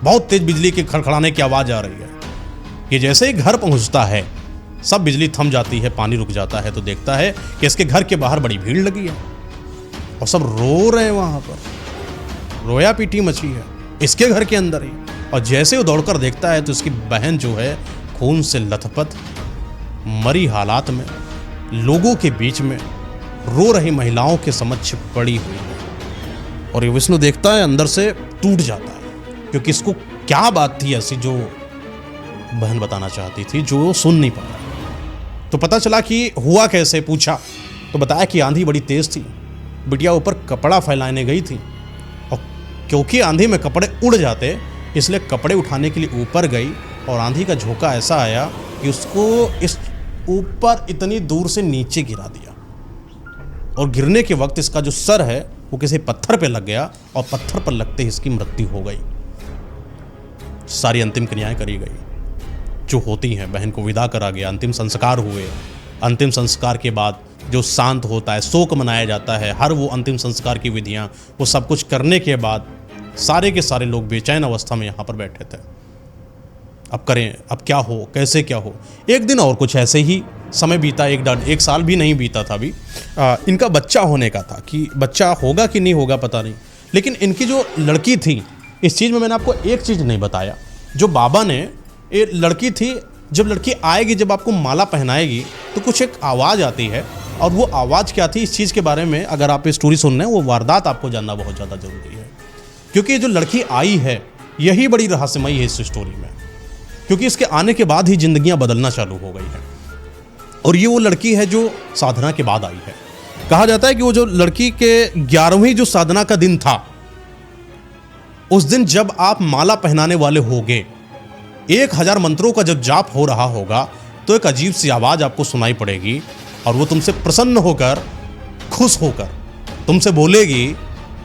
बहुत तेज बिजली के खड़खड़ाने की आवाज़ आ रही है। ये जैसे ही घर पहुंचता है सब बिजली थम जाती है, पानी रुक जाता है, तो देखता है कि इसके घर के बाहर बड़ी भीड़ लगी है और सब रो रहे हैं। वहां पर रोया पीटी मची है इसके घर के अंदर ही। और जैसे वो दौड़कर देखता है तो उसकी बहन जो है खून से लथपथ मरी हालात में लोगों के बीच में रो रही महिलाओं के समक्ष पड़ी हुई है। और ये विष्णु देखता है, अंदर से टूट जाता है, क्योंकि इसको क्या बात थी ऐसी जो बहन बताना चाहती थी जो सुन नहीं पाया। तो पता चला कि हुआ कैसे, पूछा तो बताया कि आंधी बड़ी तेज थी, बिटिया ऊपर कपड़ा फैलाने गई थी, और क्योंकि आंधी में कपड़े उड़ जाते इसलिए कपड़े उठाने के लिए ऊपर गई, और आंधी का झोंका ऐसा आया कि उसको इस ऊपर इतनी दूर से नीचे गिरा दिया, और गिरने के वक्त इसका जो सर है वो किसी पत्थर पे लग गया, और पत्थर पर लगते ही इसकी मृत्यु हो गई। सारी अंतिम क्रियाएं करी गई जो होती हैं, बहन को विदा करा गया, अंतिम संस्कार हुए। अंतिम संस्कार के बाद जो शांत होता है, शोक मनाया जाता है, हर वो अंतिम संस्कार की विधियां, वो सब कुछ करने के बाद सारे के सारे लोग बेचैन अवस्था में यहाँ पर बैठे थे। अब करें, अब क्या हो, कैसे क्या हो। एक दिन और कुछ ऐसे ही समय बीता, 1 साल भी नहीं बीता था अभी। इनका बच्चा होने का था, कि बच्चा होगा कि नहीं होगा पता नहीं, लेकिन इनकी जो लड़की थी, इस चीज़ में मैंने आपको एक चीज़ नहीं बताया। जो बाबा ने, ये लड़की थी, जब लड़की आएगी, जब आपको माला पहनाएगी तो कुछ एक आवाज़ आती है, और वो आवाज़ क्या थी इस चीज़ के बारे में अगर आप ये स्टोरी सुन रहे हैं, वो वारदात आपको जानना बहुत ज़्यादा ज़रूरी है, क्योंकि ये जो लड़की आई है यही बड़ी रहस्यमयी है इस स्टोरी में, क्योंकि इसके आने के बाद ही जिंदगियां बदलना चालू हो गई हैं। और ये वो लड़की है जो साधना के बाद आई है। कहा जाता है कि वो जो लड़की के 11वीं जो साधना का दिन था, उस दिन जब आप माला पहनाने वाले होगे, 1000 मंत्रों का जब जाप हो रहा होगा, तो एक अजीब सी आवाज़ आपको सुनाई पड़ेगी, और वो तुमसे प्रसन्न होकर, खुश होकर तुमसे बोलेगी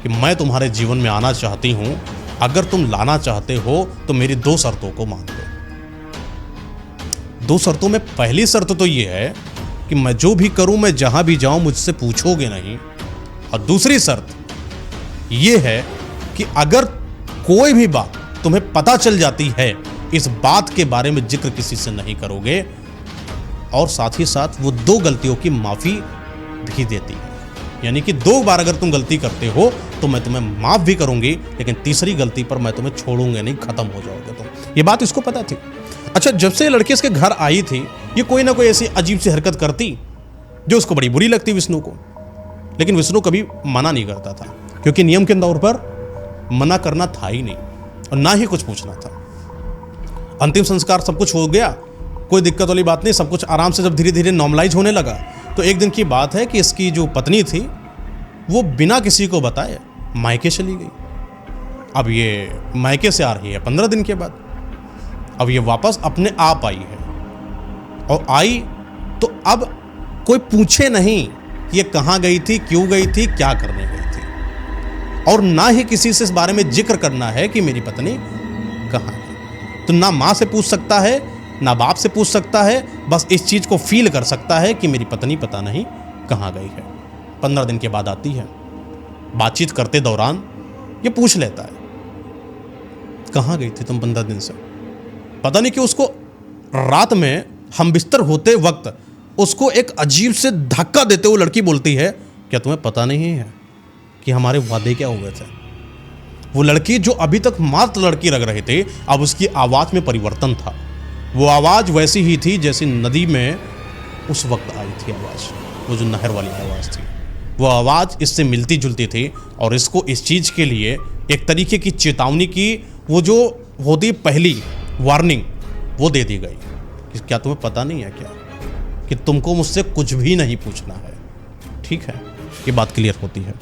कि मैं तुम्हारे जीवन में आना चाहती हूं, अगर तुम लाना चाहते हो तो मेरी 2 शर्तों को मान लो। 2 शर्तों में पहली शर्त तो ये है कि मैं जो भी करूं, मैं जहां भी जाऊं मुझसे पूछोगे नहीं, और दूसरी शर्त ये है कि अगर कोई भी बात तुम्हें पता चल जाती है, इस बात के बारे में जिक्र किसी से नहीं करोगे, और साथ ही साथ वो 2 गलतियों की माफ़ी भी देती है। यानी कि 2 बार अगर तुम गलती करते हो तो मैं तुम्हें माफ़ भी करूंगी, लेकिन तीसरी गलती पर मैं तुम्हें छोड़ूंगा नहीं, खत्म हो जाओगे तुम। ये बात इसको पता थी। अच्छा, जब से लड़की इसके घर आई थी, ये कोई ना कोई ऐसी अजीब सी हरकत करती जो उसको बड़ी बुरी लगती विष्णु को, लेकिन विष्णु कभी मना नहीं करता था, क्योंकि नियम के तौर पर मना करना था ही नहीं, और ना ही कुछ पूछना था। अंतिम संस्कार सब कुछ हो गया, कोई दिक्कत वाली बात नहीं, सब कुछ आराम से जब धीरे धीरे नॉर्मलाइज होने लगा, तो एक दिन की बात है कि इसकी जो पत्नी थी वो बिना किसी को बताए मायके चली गई। अब ये मायके से आ रही है 15 दिन के बाद, अब ये वापस अपने आप आई है, और आई तो अब कोई पूछे नहीं कि ये कहाँ गई थी, क्यों गई थी, क्या करने गई थी, और ना ही किसी से इस बारे में जिक्र करना है कि मेरी पत्नी कहाँ है। तो ना माँ से पूछ सकता है, ना बाप से पूछ सकता है, बस इस चीज़ को फील कर सकता है कि मेरी पत्नी पता नहीं कहाँ गई है। 15 दिन के बाद आती है, बातचीत करते दौरान ये पूछ लेता है, कहाँ गई थी तुम 15 दिन से। पता नहीं कि उसको रात में हम बिस्तर होते वक्त उसको एक अजीब से धक्का देते हुए लड़की बोलती है, क्या तुम्हें पता नहीं है कि हमारे वादे क्या हुए थे। वो लड़की जो अभी तक मात्र लड़की लग रहे थे, अब उसकी आवाज़ में परिवर्तन था। वो आवाज़ वैसी ही थी जैसी नदी में उस वक्त आई थी आवाज़, वो जो नहर वाली आवाज़ थी। वो आवाज़ इससे मिलती जुलती थी और इसको इस चीज़ के लिए एक तरीके की चेतावनी की, वो जो होती पहली वार्निंग, वो दे दी गई कि क्या तुम्हें पता नहीं है क्या कि तुमको मुझसे कुछ भी नहीं पूछना है। ठीक है, ये बात क्लियर होती है।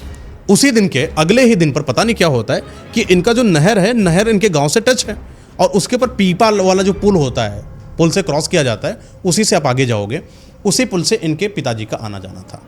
उसी दिन के अगले ही दिन पर पता नहीं क्या होता है कि इनका जो नहर है, नहर इनके गांव से टच है और उसके ऊपर पीपा वाला जो पुल होता है, पुल से क्रॉस किया जाता है, उसी से आप आगे जाओगे। उसी पुल से इनके पिताजी का आना जाना था।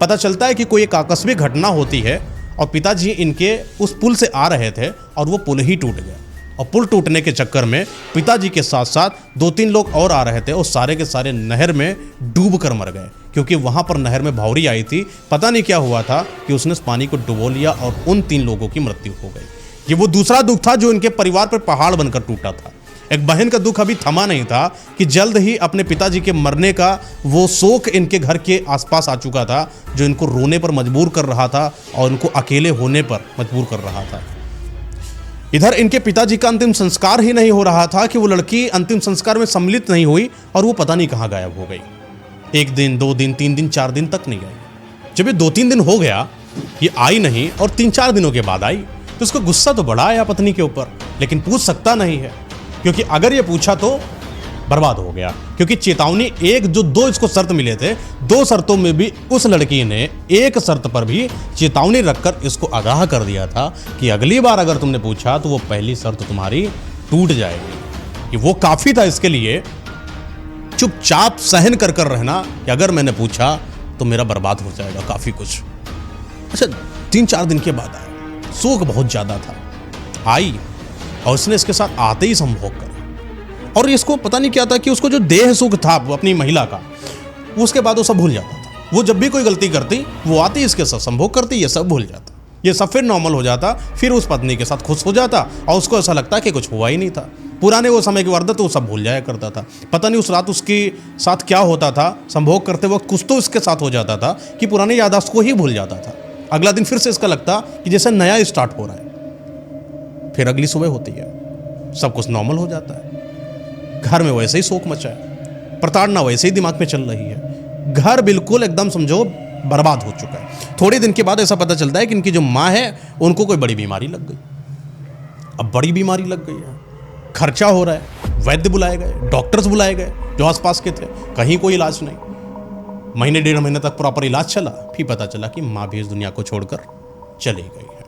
पता चलता है कि कोई एक आकस्मिक घटना होती है और पिताजी इनके उस पुल से आ रहे थे और वो पुल ही टूट गया। और पुल टूटने के चक्कर में पिताजी के साथ साथ 2-3 लोग और आ रहे थे और सारे के सारे नहर में डूब कर मर गए, क्योंकि वहाँ पर नहर में भावरी आई थी। पता नहीं क्या हुआ था कि उसने उस पानी को डुबो लिया और उन 3 लोगों की मृत्यु हो गई। ये वो दूसरा दुख था जो इनके परिवार पर पहाड़ बनकर टूटा था। एक बहन का दुख अभी थमा नहीं था कि जल्द ही अपने पिताजी के मरने का वो शोक इनके घर के आसपास आ चुका था, जो इनको रोने पर मजबूर कर रहा था और इनको अकेले होने पर मजबूर कर रहा था। इधर इनके पिताजी का अंतिम संस्कार ही नहीं हो रहा था कि वो लड़की अंतिम संस्कार में सम्मिलित नहीं हुई और वो पता नहीं कहाँ गायब हो गई। 1 दिन, 2 दिन, 3 दिन, 4 दिन तक नहीं आई। जब ये 2-3 दिन हो गया, ये आई नहीं और 3-4 दिनों के बाद आई, तो उसको गुस्सा तो बड़ा आया पत्नी के ऊपर, लेकिन पूछ सकता नहीं है, क्योंकि अगर ये पूछा तो बर्बाद हो गया। क्योंकि चेतावनी एक जो 2 इसको शर्त मिले थे, 2 शर्तों में भी उस लड़की ने एक शर्त पर भी चेतावनी रखकर इसको आगाह कर दिया था कि अगली बार अगर तुमने पूछा तो वो पहली शर्त तुम्हारी टूट जाएगी। कि वो काफ़ी था इसके लिए चुपचाप सहन कर रहना कि अगर मैंने पूछा तो मेरा बर्बाद हो जाएगा काफ़ी कुछ। अच्छा, 3-4 दिन के बाद आया, शोक बहुत ज़्यादा था, आई और उसने इसके साथ आते ही संभोग करा। और इसको पता नहीं क्या था कि उसको जो देह सुख था अपनी महिला का, उसके बाद वो सब भूल जाता था। वो जब भी कोई गलती करती, वो आती इसके साथ संभोग करती, ये सब भूल जाता, ये सब फिर नॉर्मल हो जाता, फिर उस पत्नी के साथ खुश हो जाता और उसको ऐसा लगता कि कुछ हुआ ही नहीं था। पुराने वो समय की वारदात वो सब भूल जाया करता था। पता नहीं उस रात उसके साथ क्या होता था, संभोग करते वक्त कुछ तो इसके साथ हो जाता था कि पुरानी याददाश्त को ही भूल जाता था। अगला दिन फिर से इसका लगता कि जैसे नया स्टार्ट हो रहा है। फिर अगली सुबह होती है, सब कुछ नॉर्मल हो जाता है। घर में वैसे ही शोक मचा है, प्रताड़ना वैसे ही दिमाग में चल रही है, घर बिल्कुल एकदम समझो बर्बाद हो चुका है। थोड़े दिन के बाद ऐसा पता चलता है कि इनकी जो माँ है उनको कोई बड़ी बीमारी लग गई। अब बड़ी बीमारी लग गई है, खर्चा हो रहा है, वैद्य बुलाए गए, डॉक्टर्स बुलाए गए जो आसपास के थे, कहीं कोई इलाज नहीं। महीने 1.5 महीने तक प्रॉपर इलाज चला, फिर पता चला कि माँ भी इस दुनिया को छोड़कर चली गई है।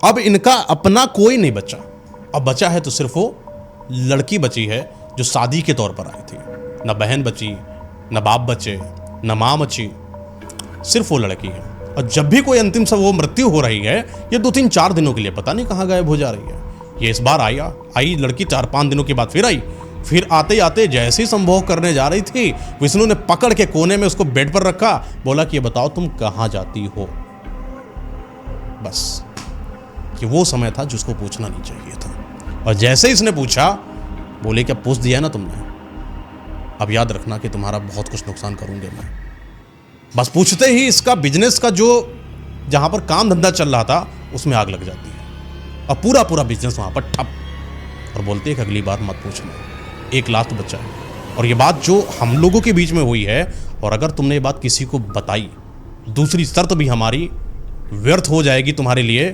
अब इनका अपना कोई नहीं बचा, अब बचा है तो सिर्फ वो लड़की बची है जो शादी के तौर पर आई थी। न बहन बची, न बाप बचे, न माँ बची, सिर्फ वो लड़की है। और जब भी कोई अंतिम सा वो मृत्यु हो रही है, ये 2-3-4 दिनों के लिए पता नहीं कहाँ गायब हो जा रही है। ये इस बार आई लड़की 4-5 दिनों के बाद फिर आई। फिर आते आते जैसे ही संभोग करने जा रही थी, विष्णु ने पकड़ के कोने में उसको बेड पर रखा, बोला कि ये बताओ तुम कहाँ जाती हो। बस कि वो समय था जिसको पूछना नहीं चाहिए था। और जैसे ही इसने पूछा, बोले क्या पूछ दिया ना तुमने, अब याद रखना कि तुम्हारा बहुत कुछ नुकसान करूंगे मैं। बस पूछते ही इसका बिजनेस का जो जहां पर काम धंधा चल रहा था उसमें आग लग जाती है और पूरा बिजनेस वहां पर ठप। और बोलते हैं कि अगली बार मत पूछना, 1 लाख तो बचा है। और ये बात जो हम लोगों के बीच में हुई है, और अगर तुमने ये बात किसी को बताई, दूसरी शर्त भी हमारी व्यर्थ हो जाएगी तुम्हारे लिए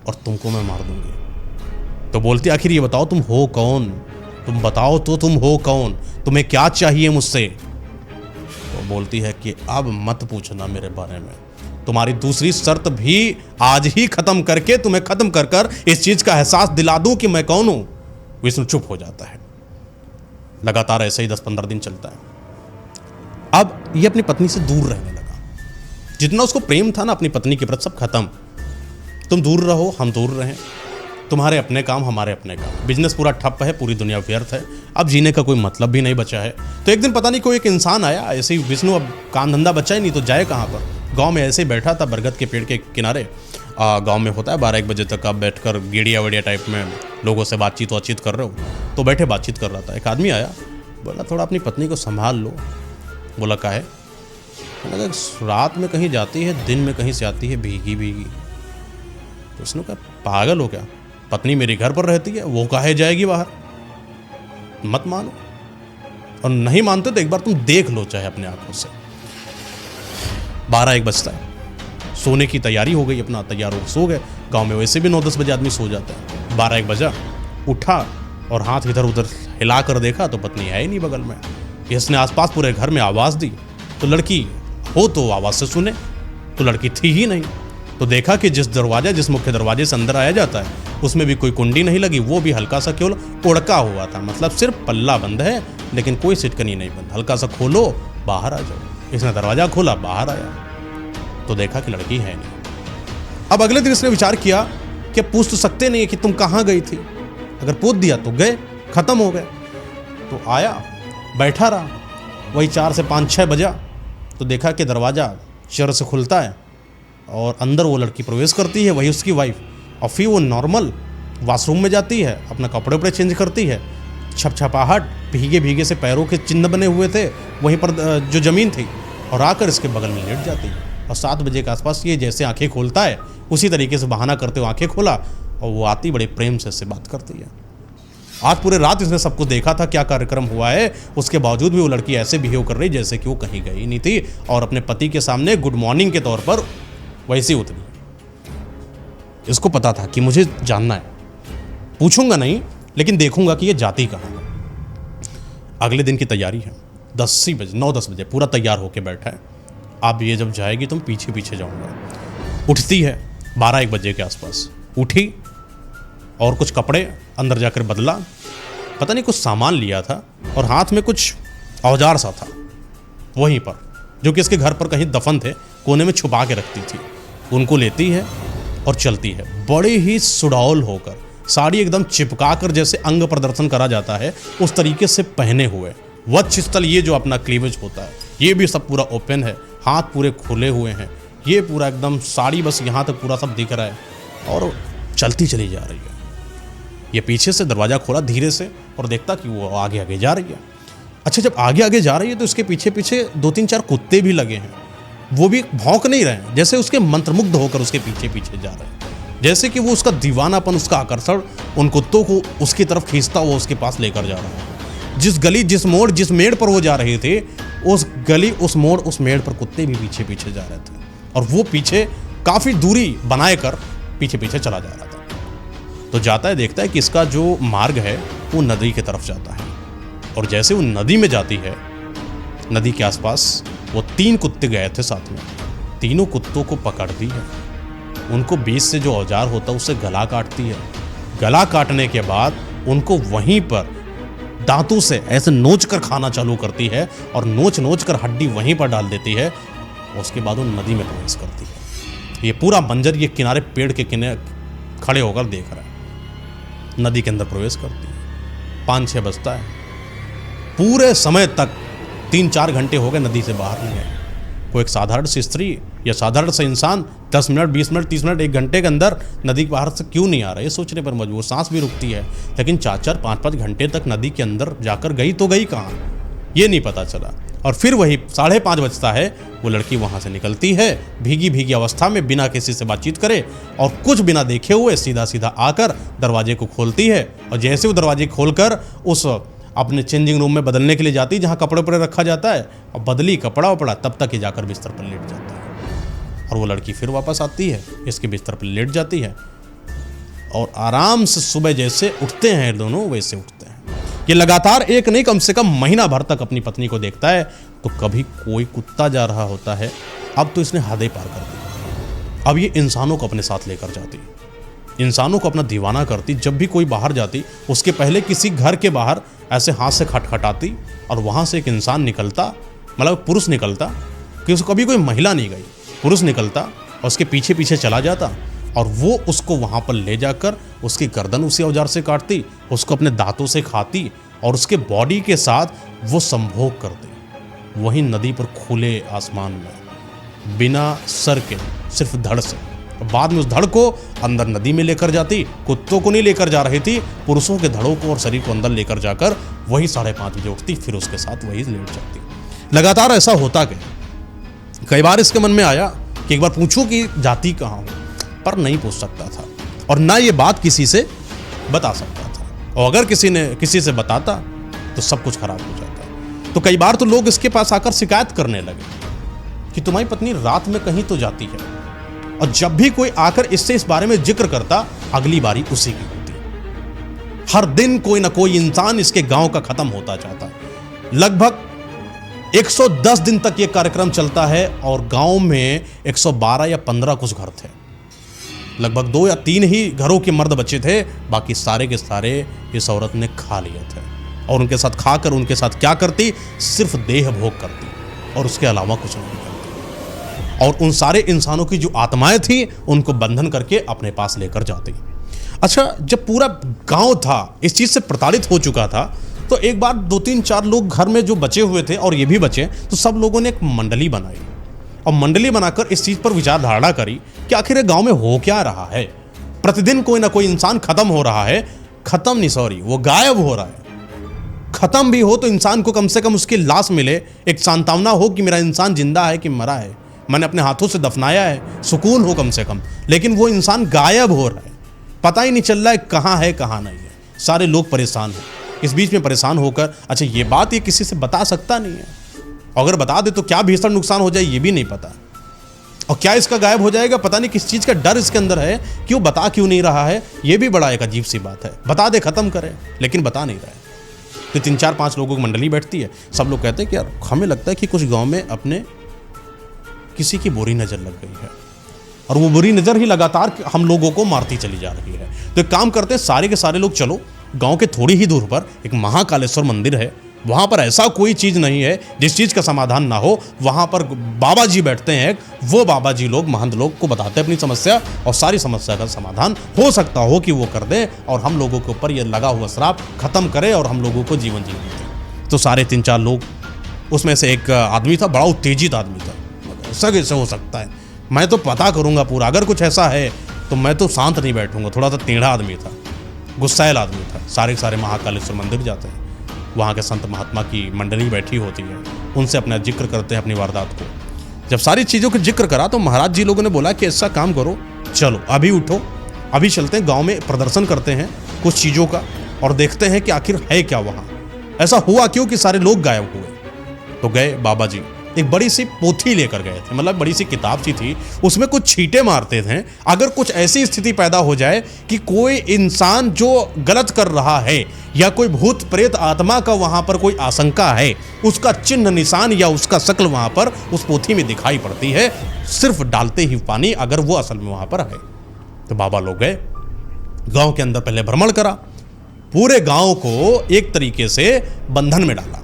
और तुमको मैं मार दूंगी। तो बोलते आखिर ये बताओ तुम हो कौन, तुम बताओ तो तुम हो कौन, तुम्हें क्या चाहिए मुझसे। तो बोलती है कि अब मत पूछना मेरे बारे में, तुम्हारी दूसरी शर्त भी आज ही खत्म करके तुम्हें खत्म कर इस चीज का एहसास दिला दूं कि मैं कौन हूं। विष्णु चुप हो जाता है। लगातार ऐसे ही 10-15 दिन चलता है। अब ये अपनी पत्नी से दूर रहने लगा। जितना उसको प्रेम था ना अपनी पत्नी के प्रति, सब खत्म। तुम दूर रहो, हम दूर रहें, तुम्हारे अपने काम, हमारे अपने काम, बिजनेस पूरा ठप है, पूरी दुनिया व्यर्थ है, अब जीने का कोई मतलब भी नहीं बचा है। तो एक दिन पता नहीं कोई एक इंसान आया, ऐसे ही विष्णु अब काम धंधा बचा ही नहीं तो जाए कहाँ पर। गांव में ऐसे ही बैठा था बरगद के पेड़ के किनारे। गांव में होता है 12-1 बजे तक आप बैठकर गेड़िया वेड़िया टाइप में लोगों से बातचीत कर रहे हो, तो बैठे बातचीत कर रहा था। एक आदमी आया, बोला थोड़ा अपनी पत्नी को संभाल लो। बोला क्या है? रात में कहीं जाती है, दिन में कहीं से आती है भीगी भीगी। तो उसने कहा पागल हो क्या, पत्नी मेरे घर पर रहती है, वो काहे जाएगी बाहर, मत मानो। और नहीं मानते तो एक बार तुम देख लो चाहे अपने आंखों से। 12-1 बजता है, सोने की तैयारी हो गई, अपना तैयार हो सो गए। गांव में वैसे भी 9-10 बजे आदमी सो जाता है। 12-1 बजा, उठा और हाथ इधर उधर हिला कर देखा तो पत्नी है ही नहीं बगल में। इसने आसपास पूरे घर में आवाज़ दी तो लड़की हो तो आवाज़ से सुने, तो लड़की थी ही नहीं। तो देखा कि जिस मुख्य दरवाजे से अंदर आया जाता है उसमें भी कोई कुंडी नहीं लगी, वो भी हल्का सा केवल उड़का हुआ था, मतलब सिर्फ पल्ला बंद है लेकिन कोई सिटकनी नहीं बंद। हल्का सा खोलो बाहर आ जाओ। इसने दरवाज़ा खोला, बाहर आया तो देखा कि लड़की है नहीं। अब अगले दिन इसने विचार किया कि पूछ तो सकते नहीं है कि तुम कहाँ गई थी, अगर पूछ दिया तो गए, ख़त्म हो गए। तो आया, बैठा रहा, वही 4 से 5-6 बजा तो देखा कि दरवाज़ा चर से खुलता है और अंदर वो लड़की प्रवेश करती है, वही उसकी वाइफ। और फिर वो नॉर्मल वॉशरूम में जाती है, अपना कपड़े उपड़े चेंज करती है, छपछपाहट, भीगे भीगे से पैरों के चिन्ह बने हुए थे वहीं पर जो ज़मीन थी, और आकर इसके बगल में लेट जाती है। और 7 बजे के आसपास ये जैसे आंखें खोलता है उसी तरीके से बहाना करते हुए आंखें खोला और वो आती बड़े प्रेम से इससे बात करती है। आज पूरे रात इसने सबको देखा था क्या कार्यक्रम हुआ है, उसके बावजूद भी वो लड़की ऐसे बिहेव कर रही जैसे कि वो कहीं गई नहीं थी और अपने पति के सामने गुड मॉर्निंग के तौर पर वैसी उतरी। इसको पता था कि मुझे जानना है, पूछूंगा नहीं लेकिन देखूंगा कि ये जाती कहाँ है। अगले दिन की तैयारी है, 9-10 बजे पूरा तैयार होकर बैठा है। अब ये जब जाएगी तो पीछे पीछे जाऊंगा। उठती है 12-1 बजे के आसपास, उठी और कुछ कपड़े अंदर जाकर बदला, पता नहीं कुछ सामान लिया था और हाथ में कुछ औजार सा था वहीं पर, जो कि इसके घर पर कहीं दफन थे, कोने में छुपा के रखती थी। उनको लेती है और चलती है, बड़े ही सुडौल होकर, साड़ी एकदम चिपका कर जैसे अंग प्रदर्शन करा जाता है उस तरीके से पहने हुए। वक्षस्थल, ये जो अपना क्लीवेज होता है, ये भी सब पूरा ओपन है, हाथ पूरे खुले हुए हैं, ये पूरा एकदम साड़ी बस यहाँ तक पूरा सब दिख रहा है और चलती चली जा रही है। ये पीछे से दरवाज़ा खोला धीरे से और देखता कि वो आगे आगे जा रही है। अच्छा, जब आगे आगे जा रही है तो उसके पीछे पीछे 2-3-4 कुत्ते भी लगे हैं, वो भी भौंक नहीं रहे हैं, जैसे उसके मंत्रमुग्ध होकर उसके पीछे पीछे जा रहे हैं, जैसे कि वो उसका दीवानापन, उसका आकर्षण उन कुत्तों को उसकी तरफ खींचता हुआ उसके पास लेकर जा रहा है। जिस गली, जिस मोड़, जिस मेड़ पर वो जा रहे थे, उस गली, उस मोड़, उस मेड़ पर कुत्ते भी पीछे पीछे जा रहे थे और वो पीछे काफ़ी दूरी बनाए कर पीछे पीछे चला जा रहा था। तो जाता है, देखता है कि इसका जो मार्ग है वो नदी की तरफ जाता है और जैसे वो नदी में जाती है, नदी के आसपास वो 3 कुत्ते गए थे साथ में, तीनों कुत्तों को पकड़ती है, उनको बीच से जो औजार होता है उससे गला काटती है। गला काटने के बाद उनको वहीं पर दांतों से ऐसे नोच कर खाना चालू करती है और नोच कर हड्डी वहीं पर डाल देती है। उसके बाद वो नदी में प्रवेश करती है। ये पूरा मंजर ये किनारे, पेड़ के किनारे खड़े होकर देख रहा है। नदी के अंदर प्रवेश करती है। 5-6 बजता है, पूरे समय तक 3-4 घंटे हो गए नदी से बाहर नहीं आए। कोई एक साधारण सी स्त्री या साधारण सा इंसान 10 मिनट, 20 मिनट, 30 मिनट, 1 घंटे के अंदर नदी के बाहर से क्यों नहीं आ रहा है, ये सोचने पर मजबूर, सांस भी रुकती है। लेकिन 4-4, 5-5 घंटे तक नदी के अंदर जाकर गई तो गई कहाँ, ये नहीं पता चला। और फिर वही 5:30 बजता है, वो लड़की वहाँ से निकलती है भीगी भीगी अवस्था में, बिना किसी से बातचीत करे और कुछ बिना देखे हुए सीधा सीधा आकर दरवाजे को खोलती है। और जैसे वो दरवाजे खोलकर उस अपने चेंजिंग रूम में बदलने के लिए जाती है जहाँ कपड़े उपड़े रखा जाता है, और बदली कपड़ा उपड़ा, तब तक ये जाकर बिस्तर पर लेट जाता है। और वो लड़की फिर वापस आती है, इसके बिस्तर पर लेट जाती है और आराम से सुबह जैसे उठते हैं दोनों वैसे उठते हैं। ये लगातार एक नहीं, कम से कम महीना भर तक अपनी पत्नी को देखता है। तो कभी कोई कुत्ता जा रहा होता है, अब तो इसने हदें पार कर दी। अब ये इंसानों को अपने साथ लेकर जाती, इंसानों को अपना दीवाना करती। जब भी कोई बाहर जाती, उसके पहले किसी घर के बाहर ऐसे हाथ से खटखटाती और वहाँ से एक इंसान निकलता, मतलब पुरुष निकलता, कि उसको कभी कोई महिला नहीं गई, पुरुष निकलता और उसके पीछे पीछे चला जाता और वो उसको वहाँ पर ले जाकर उसकी गर्दन उसी औजार से काटती, उसको अपने दांतों से खाती और उसके बॉडी के साथ वो संभोग करती। वहीं नदी पर खुले आसमान में बिना सर के, सिर्फ धड़ से। बाद में उस धड़ को अंदर नदी में लेकर जाती। कुत्तों को नहीं लेकर जा रही थी, पुरुषों के धड़ों को और शरीर को अंदर लेकर जाकर वही 5:30 बजे उठती, फिर उसके साथ वही लेट जाती। लगातार ऐसा होता गया। कई बार इसके मन में आया कि एक बार पूछूं कि जाती कहाँ हूँ, पर नहीं पूछ सकता था और ना ये बात किसी से बता सकता था, और अगर किसी से बताता तो सब कुछ खराब हो जाता। तो कई बार तो लोग इसके पास आकर शिकायत करने लगे कि तुम्हारी पत्नी रात में कहीं तो जाती है, और जब भी कोई आकर इससे इस बारे में जिक्र करता अगली बारी उसी की होती। हर दिन कोई ना कोई इंसान इसके गांव का खत्म होता जाता। लगभग 110 दिन तक यह कार्यक्रम चलता है और गांव में 112 या 15 कुछ घर थे। लगभग 2 या 3 ही घरों के मर्द बच्चे थे, बाकी सारे के सारे इस औरत ने खा लिए थे। और उनके साथ खाकर उनके साथ क्या करती, सिर्फ देह भोग करती और उसके अलावा कुछ नहीं करती। और उन सारे इंसानों की जो आत्माएं थी उनको बंधन करके अपने पास लेकर जाती। अच्छा, जब पूरा गांव था इस चीज से प्रताड़ित हो चुका था, तो एक बार 2-3-4 लोग घर में जो बचे हुए थे और ये भी बचे, तो सब लोगों ने एक मंडली बनाई और मंडली बनाकर इस चीज पर विचार धारणा करी कि आखिर गांव में हो क्या रहा है। प्रतिदिन कोई ना कोई इंसान खत्म हो रहा है, खत्म नहीं सॉरी वो गायब हो रहा है। खत्म भी हो तो इंसान को कम से कम उसकी लाश मिले, एक सांत्वना हो कि मेरा इंसान जिंदा है कि मरा है, मैंने अपने हाथों से दफनाया है, सुकून हो कम से कम। लेकिन वो इंसान गायब हो रहा है, पता ही नहीं चल रहा है कहाँ है कहाँ नहीं है। सारे लोग परेशान हैं। इस बीच में परेशान होकर अच्छा ये बात ये किसी से बता सकता नहीं है, अगर बता दे तो क्या भीषण नुकसान हो जाए ये भी नहीं पता, और क्या इसका गायब हो जाएगा पता नहीं, किस चीज़ का डर इसके अंदर है, क्यों बता क्यों नहीं रहा है, ये भी बड़ा एक अजीब सी बात है। बता दे खत्म करे लेकिन बता नहीं रहा है। तो 3-4-5 लोगों की मंडली बैठती है, सब लोग कहते हैं कि यार हमें लगता है कि कुछ गाँव में अपने किसी की बुरी नज़र लग गई है और वो बुरी नज़र ही लगातार हम लोगों को मारती चली जा रही है। तो एक काम करते हैं, सारे के सारे लोग चलो गांव के थोड़ी ही दूर पर एक महाकालेश्वर मंदिर है, वहाँ पर ऐसा कोई चीज़ नहीं है जिस चीज़ का समाधान ना हो। वहाँ पर बाबा जी बैठते हैं, वो बाबा जी लोग महंत लोग को बताते हैं अपनी समस्या और सारी समस्या का समाधान हो सकता हो कि वो कर दे और हम लोगों के ऊपर ये लगा हुआ श्राप खत्म करे और हम लोगों को जीवन जीने दे। तो सारे 3-4 लोग, उसमें से एक आदमी था, बड़ा उत्तेजित आदमी था, ऐसा कैसे हो सकता है, मैं तो पता करूँगा पूरा, अगर कुछ ऐसा है तो मैं तो शांत नहीं बैठूंगा। थोड़ा सा टेढ़ा आदमी था, गुस्सैल आदमी था। सारे के सारे महाकालेश्वर मंदिर जाते हैं, वहाँ के संत महात्मा की मंडली बैठी होती है, उनसे अपना जिक्र करते हैं अपनी वारदात को। जब सारी चीज़ों का जिक्र करा तो महाराज जी लोगों ने बोला कि ऐसा काम करो, चलो अभी उठो, अभी चलते हैं गांव में प्रदर्शन करते हैं कुछ चीज़ों का और देखते हैं कि आखिर है क्या वहाँ, ऐसा हुआ क्यों कि सारे लोग गायब हुए। तो गए बाबा जी, एक बड़ी सी पोथी लेकर गए थे, मतलब बड़ी सी किताब सी थी, उसमें कुछ छींटे मारते थे। अगर कुछ ऐसी स्थिति पैदा हो जाए कि कोई इंसान जो गलत कर रहा है या कोई भूत प्रेत आत्मा का वहां पर कोई आशंका है, उसका चिन्ह निशान या उसका शक्ल वहां पर उस पोथी में दिखाई पड़ती है, सिर्फ डालते ही पानी, अगर वो असल में वहां पर है। तो बाबा लोग गए, गांव के अंदर पहले भ्रमण करा, पूरे गांव को एक तरीके से बंधन में डाला,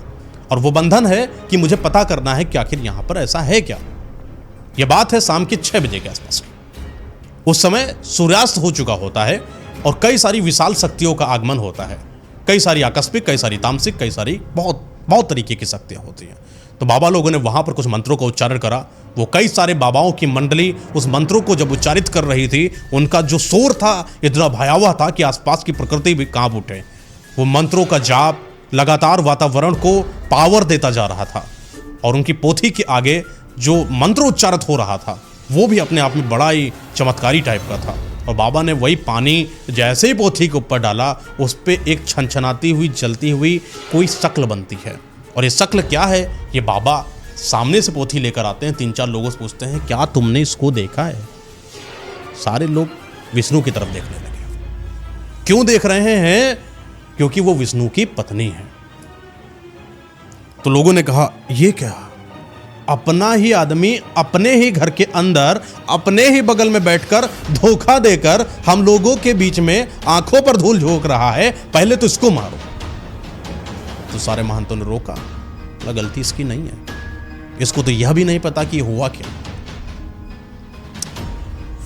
और वो बंधन है कि मुझे पता करना है कि आखिर यहां पर ऐसा है क्या। यह बात है शाम के 6 बजे के आसपास। उस समय सूर्यास्त हो चुका होता है और कई सारी विशाल शक्तियों का आगमन होता है, कई सारी आकस्मिक, कई सारी तामसिक, कई सारी बहुत तरीके की शक्तियां होती हैं। तो बाबा लोगों ने वहां पर कुछ मंत्रों का उच्चारण करा। वो कई सारे बाबाओं की मंडली उस मंत्रों को जब उच्चारित कर रही थी, उनका जो शोर था इतना भयावह था कि आसपास की प्रकृति भी कांप उठे। वो मंत्रों का जाप लगातार वातावरण को पावर देता जा रहा था, और उनकी पोथी के आगे जो मंत्र उच्चारित हो रहा था वो भी अपने आप में बड़ा ही चमत्कारी टाइप का था। और बाबा ने वही पानी जैसे ही पोथी के ऊपर डाला, उस पर एक छनछनाती हुई जलती हुई कोई शक्ल बनती है। और ये शक्ल क्या है, ये बाबा सामने से पोथी लेकर आते हैं, 3-4 लोगों से पूछते हैं क्या तुमने इसको देखा है। सारे लोग विष्णु की तरफ देखने लगे। क्यों देख रहे हैं, क्योंकि वो विष्णु की पत्नी है। तो लोगों ने कहा ये क्या, अपना ही आदमी अपने ही घर के अंदर अपने ही बगल में बैठकर धोखा देकर हम लोगों के बीच में आंखों पर धूल झोंक रहा है, पहले तो इसको मारो। तो सारे महंतों ने रोका, गलती इसकी नहीं है, इसको तो यह भी नहीं पता कि हुआ क्या,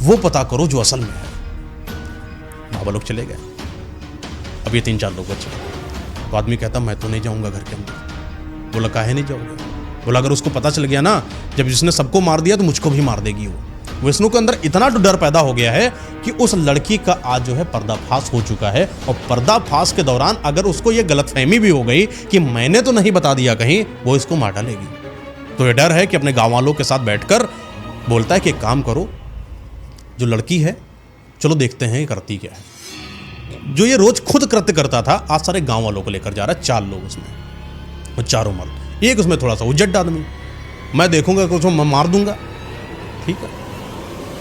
वो पता करो जो असल में है। बाबा लोग चले गए। अब ये 3-4 लोग बचे। तो आदमी कहता मैं तो नहीं जाऊंगा घर के अंदर। बोला काहे नहीं जाओगे? बोला अगर उसको पता चल गया ना, जब जिसने सबको मार दिया तो मुझको भी मार देगी वो। विष्णु के अंदर इतना डर पैदा हो गया है कि उस लड़की का आज जो है पर्दाफाश हो चुका है, और पर्दाफाश के दौरान अगर उसको ये गलतफहमी भी हो गई कि मैंने तो नहीं बता दिया कहीं, वो इसको मार डालेगी। तो ये डर है कि अपने गाँव वालों के साथ बैठकर बोलता है कि एक काम करो, जो लड़की है, चलो देखते हैं ये करती क्या है। जो ये रोज खुद कृत्य करता था, आज सारे गांव वालों को लेकर जा रहा है, 4 लोग उसमें, और चारों मर्द। एक उसमें थोड़ा सा उजट आदमी, मैं देखूंगा कि उसको मैं मार दूंगा। ठीक है,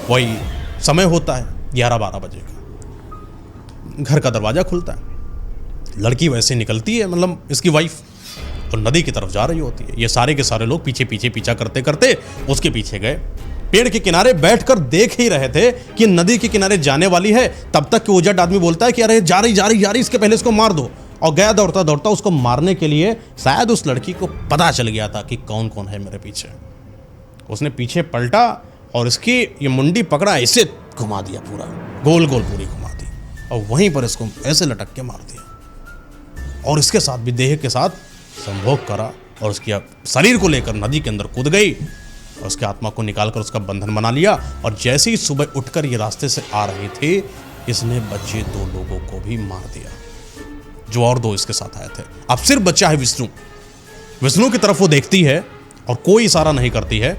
वही समय होता है 11-12 बजे का, घर का दरवाजा खुलता है, लड़की वैसे निकलती है, मतलब इसकी वाइफ, और नदी की तरफ जा रही होती है। ये सारे के सारे लोग पीछे पीछे पीछा करते करते उसके पीछे गए। पेड़ के किनारे बैठकर देख ही रहे थे कि नदी के किनारे जाने वाली है, तब तक कि उजट आदमी बोलता है कि अरे जा रही, इसके पहले इसको मार दो। और गया दौड़ता दौड़ता उसको मारने के लिए। शायद उस लड़की को पता चल गया था कि कौन कौन है मेरे पीछे। उसने पीछे पलटा और इसकी ये मुंडी पकड़ा, ऐसे घुमा दिया, पूरा गोल गोल पूरी घुमा दी, और वहीं पर इसको ऐसे लटक के मार दिया। और इसके साथ भी देह के साथ संभोग करा और उसकी शरीर को लेकर नदी के अंदर कूद गई और उसकी आत्मा को निकालकर उसका बंधन बना लिया। और जैसे ही सुबह उठकर ये रास्ते से आ रहे थे, इसने बचे 2 लोगों को भी मार दिया, जो और 2 इसके साथ आए थे। अब सिर्फ बचा है विष्णु। विष्णु की तरफ वो देखती है और कोई इशारा नहीं करती है,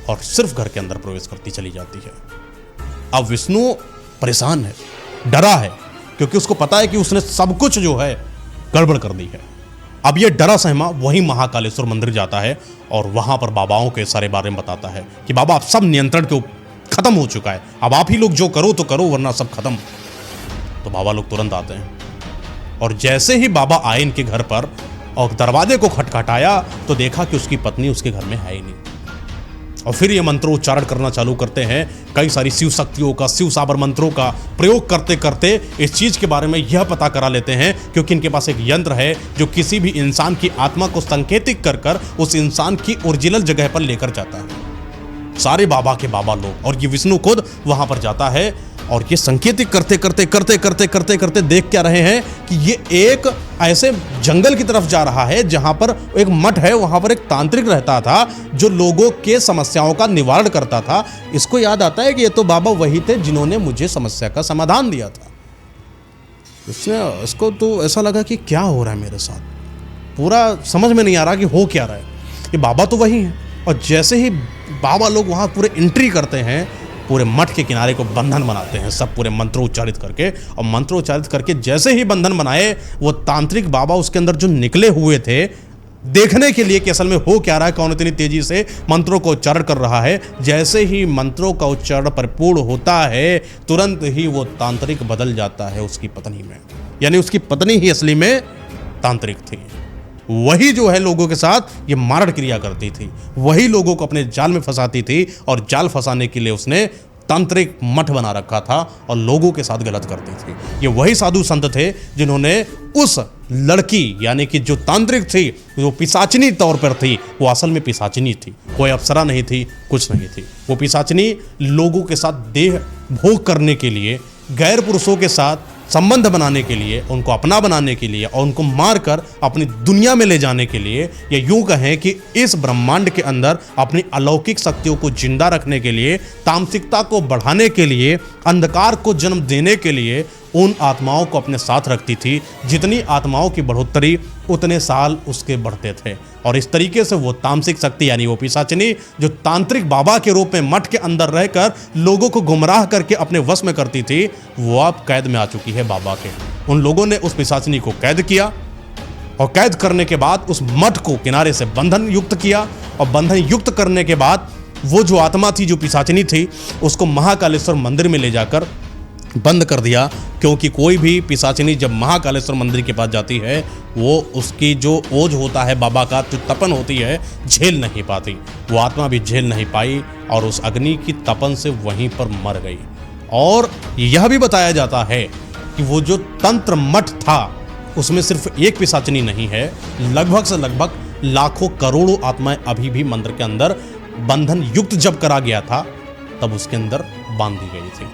और सिर्फ घर के अंदर प्रवेश करती चली जाती है। अब विष्णु परेशान है, डरा है, क्योंकि उसको पता है कि उसने सब कुछ जो है गड़बड़ कर दी है। अब ये डरा सहमा वही महाकालेश्वर मंदिर जाता है और वहां पर बाबाओं के सारे बारे में बताता है कि बाबा अब सब नियंत्रण के खत्म हो चुका है, अब आप ही लोग जो करो तो करो, वरना सब खत्म। तो बाबा लोग तुरंत आते हैं, और जैसे ही बाबा आए इनके घर पर और दरवाजे को खटखटाया तो देखा कि उसकी पत्नी उसके घर में है ही नहीं। और फिर ये मंत्रोच्चारण करना चालू करते हैं, कई सारी शिव शक्तियों का, शिव साबर मंत्रों का प्रयोग करते करते इस चीज़ के बारे में यह पता करा लेते हैं, क्योंकि इनके पास एक यंत्र है जो किसी भी इंसान की आत्मा को संकेतिक कर कर उस इंसान की ओरिजिनल जगह पर लेकर जाता है। सारे बाबा के बाबा लोग, और ये विष्णु खुद वहां पर जाता है और ये संकेतिक करते करते करते करते करते करते देख क्या रहे हैं कि ये एक ऐसे जंगल की तरफ जा रहा है जहां पर एक मठ है, वहां पर एक तांत्रिक रहता था जो लोगों के समस्याओं का निवारण करता था। इसको याद आता है कि ये तो बाबा वही थे जिन्होंने मुझे समस्या का समाधान दिया था। इसको तो ऐसा लगा कि क्या हो रहा है मेरे साथ, पूरा समझ में नहीं आ रहा कि हो क्या रहा है। ये बाबा तो वही हैं, और जैसे ही बाबा लोग वहां पूरे एंट्री करते हैं, पूरे मठ के किनारे को बंधन बनाते हैं सब, पूरे मंत्रोच्चारित करके। और मंत्रोच्चारित करके जैसे ही बंधन बनाए, वो तांत्रिक बाबा उसके अंदर जो निकले हुए थे, देखने के लिए कि असल में हो क्या रहा है, कौन इतनी तेजी से मंत्रों का उच्चारण कर रहा है। जैसे ही मंत्रों का उच्चारण परिपूर्ण होता है, तुरंत ही वो तांत्रिक बदल जाता है उसकी पत्नी में। यानी उसकी पत्नी ही असली में तांत्रिक थी। वही जो है लोगों के साथ ये मारण क्रिया करती थी, वही लोगों को अपने जाल में फंसाती थी, और जाल फंसाने के लिए उसने तांत्रिक मठ बना रखा था और लोगों के साथ गलत करती थी। ये वही साधु संत थे जिन्होंने उस लड़की, यानी कि जो तांत्रिक थी, जो पिशाचिनी तौर पर थी, वो असल में पिशाचिनी थी, कोई अप्सरा नहीं थी, कुछ नहीं थी। वो पिशाचिनी लोगों के साथ देह भोग करने के लिए, गैर पुरुषों के साथ संबंध बनाने के लिए, उनको अपना बनाने के लिए और उनको मारकर अपनी दुनिया में ले जाने के लिए, या यूं कहें कि इस ब्रह्मांड के अंदर अपनी अलौकिक शक्तियों को जिंदा रखने के लिए, तामसिकता को बढ़ाने के लिए, अंधकार को जन्म देने के लिए उन आत्माओं को अपने साथ रखती थी। जितनी आत्माओं की बढ़ोतरी, उतने साल उसके बढ़ते थे। और इस तरीके से वो तामसिक शक्ति, यानी वो पिशाचिनी, जो तांत्रिक बाबा के रूप में मठ के अंदर रहकर लोगों को गुमराह करके अपने वश में करती थी, वो अब कैद में आ चुकी है बाबा के। उन लोगों ने उस पिशाचिनी को कैद किया, और कैद करने के बाद उस मठ को किनारे से बंधन युक्त किया, और बंधन युक्त करने के बाद वो जो आत्मा थी, जो पिशाचिनी थी, उसको महाकालेश्वर मंदिर में ले जाकर बंद कर दिया। क्योंकि कोई भी पिशाचिनी जब महाकालेश्वर मंदिर के पास जाती है, वो उसकी जो ओज होता है बाबा का, जो तपन होती है, झेल नहीं पाती। वो आत्मा भी झेल नहीं पाई और उस अग्नि की तपन से वहीं पर मर गई। और यह भी बताया जाता है कि वो जो तंत्र मठ था, उसमें सिर्फ एक पिशाचिनी नहीं है, लगभग से लगभग लाखों करोड़ों आत्माएं अभी भी मंदिर के अंदर बंधन युक्त जब करा गया था, तब उसके अंदर बांध दी गई थी।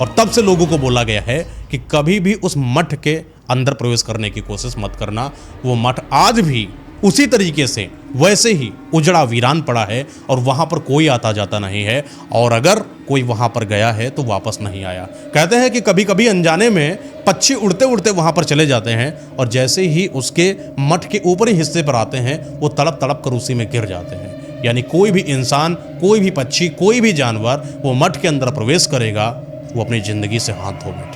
और तब से लोगों को बोला गया है कि कभी भी उस मठ के अंदर प्रवेश करने की कोशिश मत करना। वो मठ आज भी उसी तरीके से वैसे ही उजड़ा वीरान पड़ा है, और वहाँ पर कोई आता जाता नहीं है, और अगर कोई वहाँ पर गया है तो वापस नहीं आया। कहते हैं कि कभी कभी अनजाने में पक्षी उड़ते उड़ते वहाँ पर चले जाते हैं, और जैसे ही उसके मठ के ऊपरी हिस्से पर आते हैं, वो तड़प तड़प कर उसी में गिर जाते हैं। यानी कोई भी इंसान, कोई भी पक्षी, कोई भी जानवर वो मठ के अंदर प्रवेश करेगा वो अपनी ज़िंदगी से हाथ धो बैठा।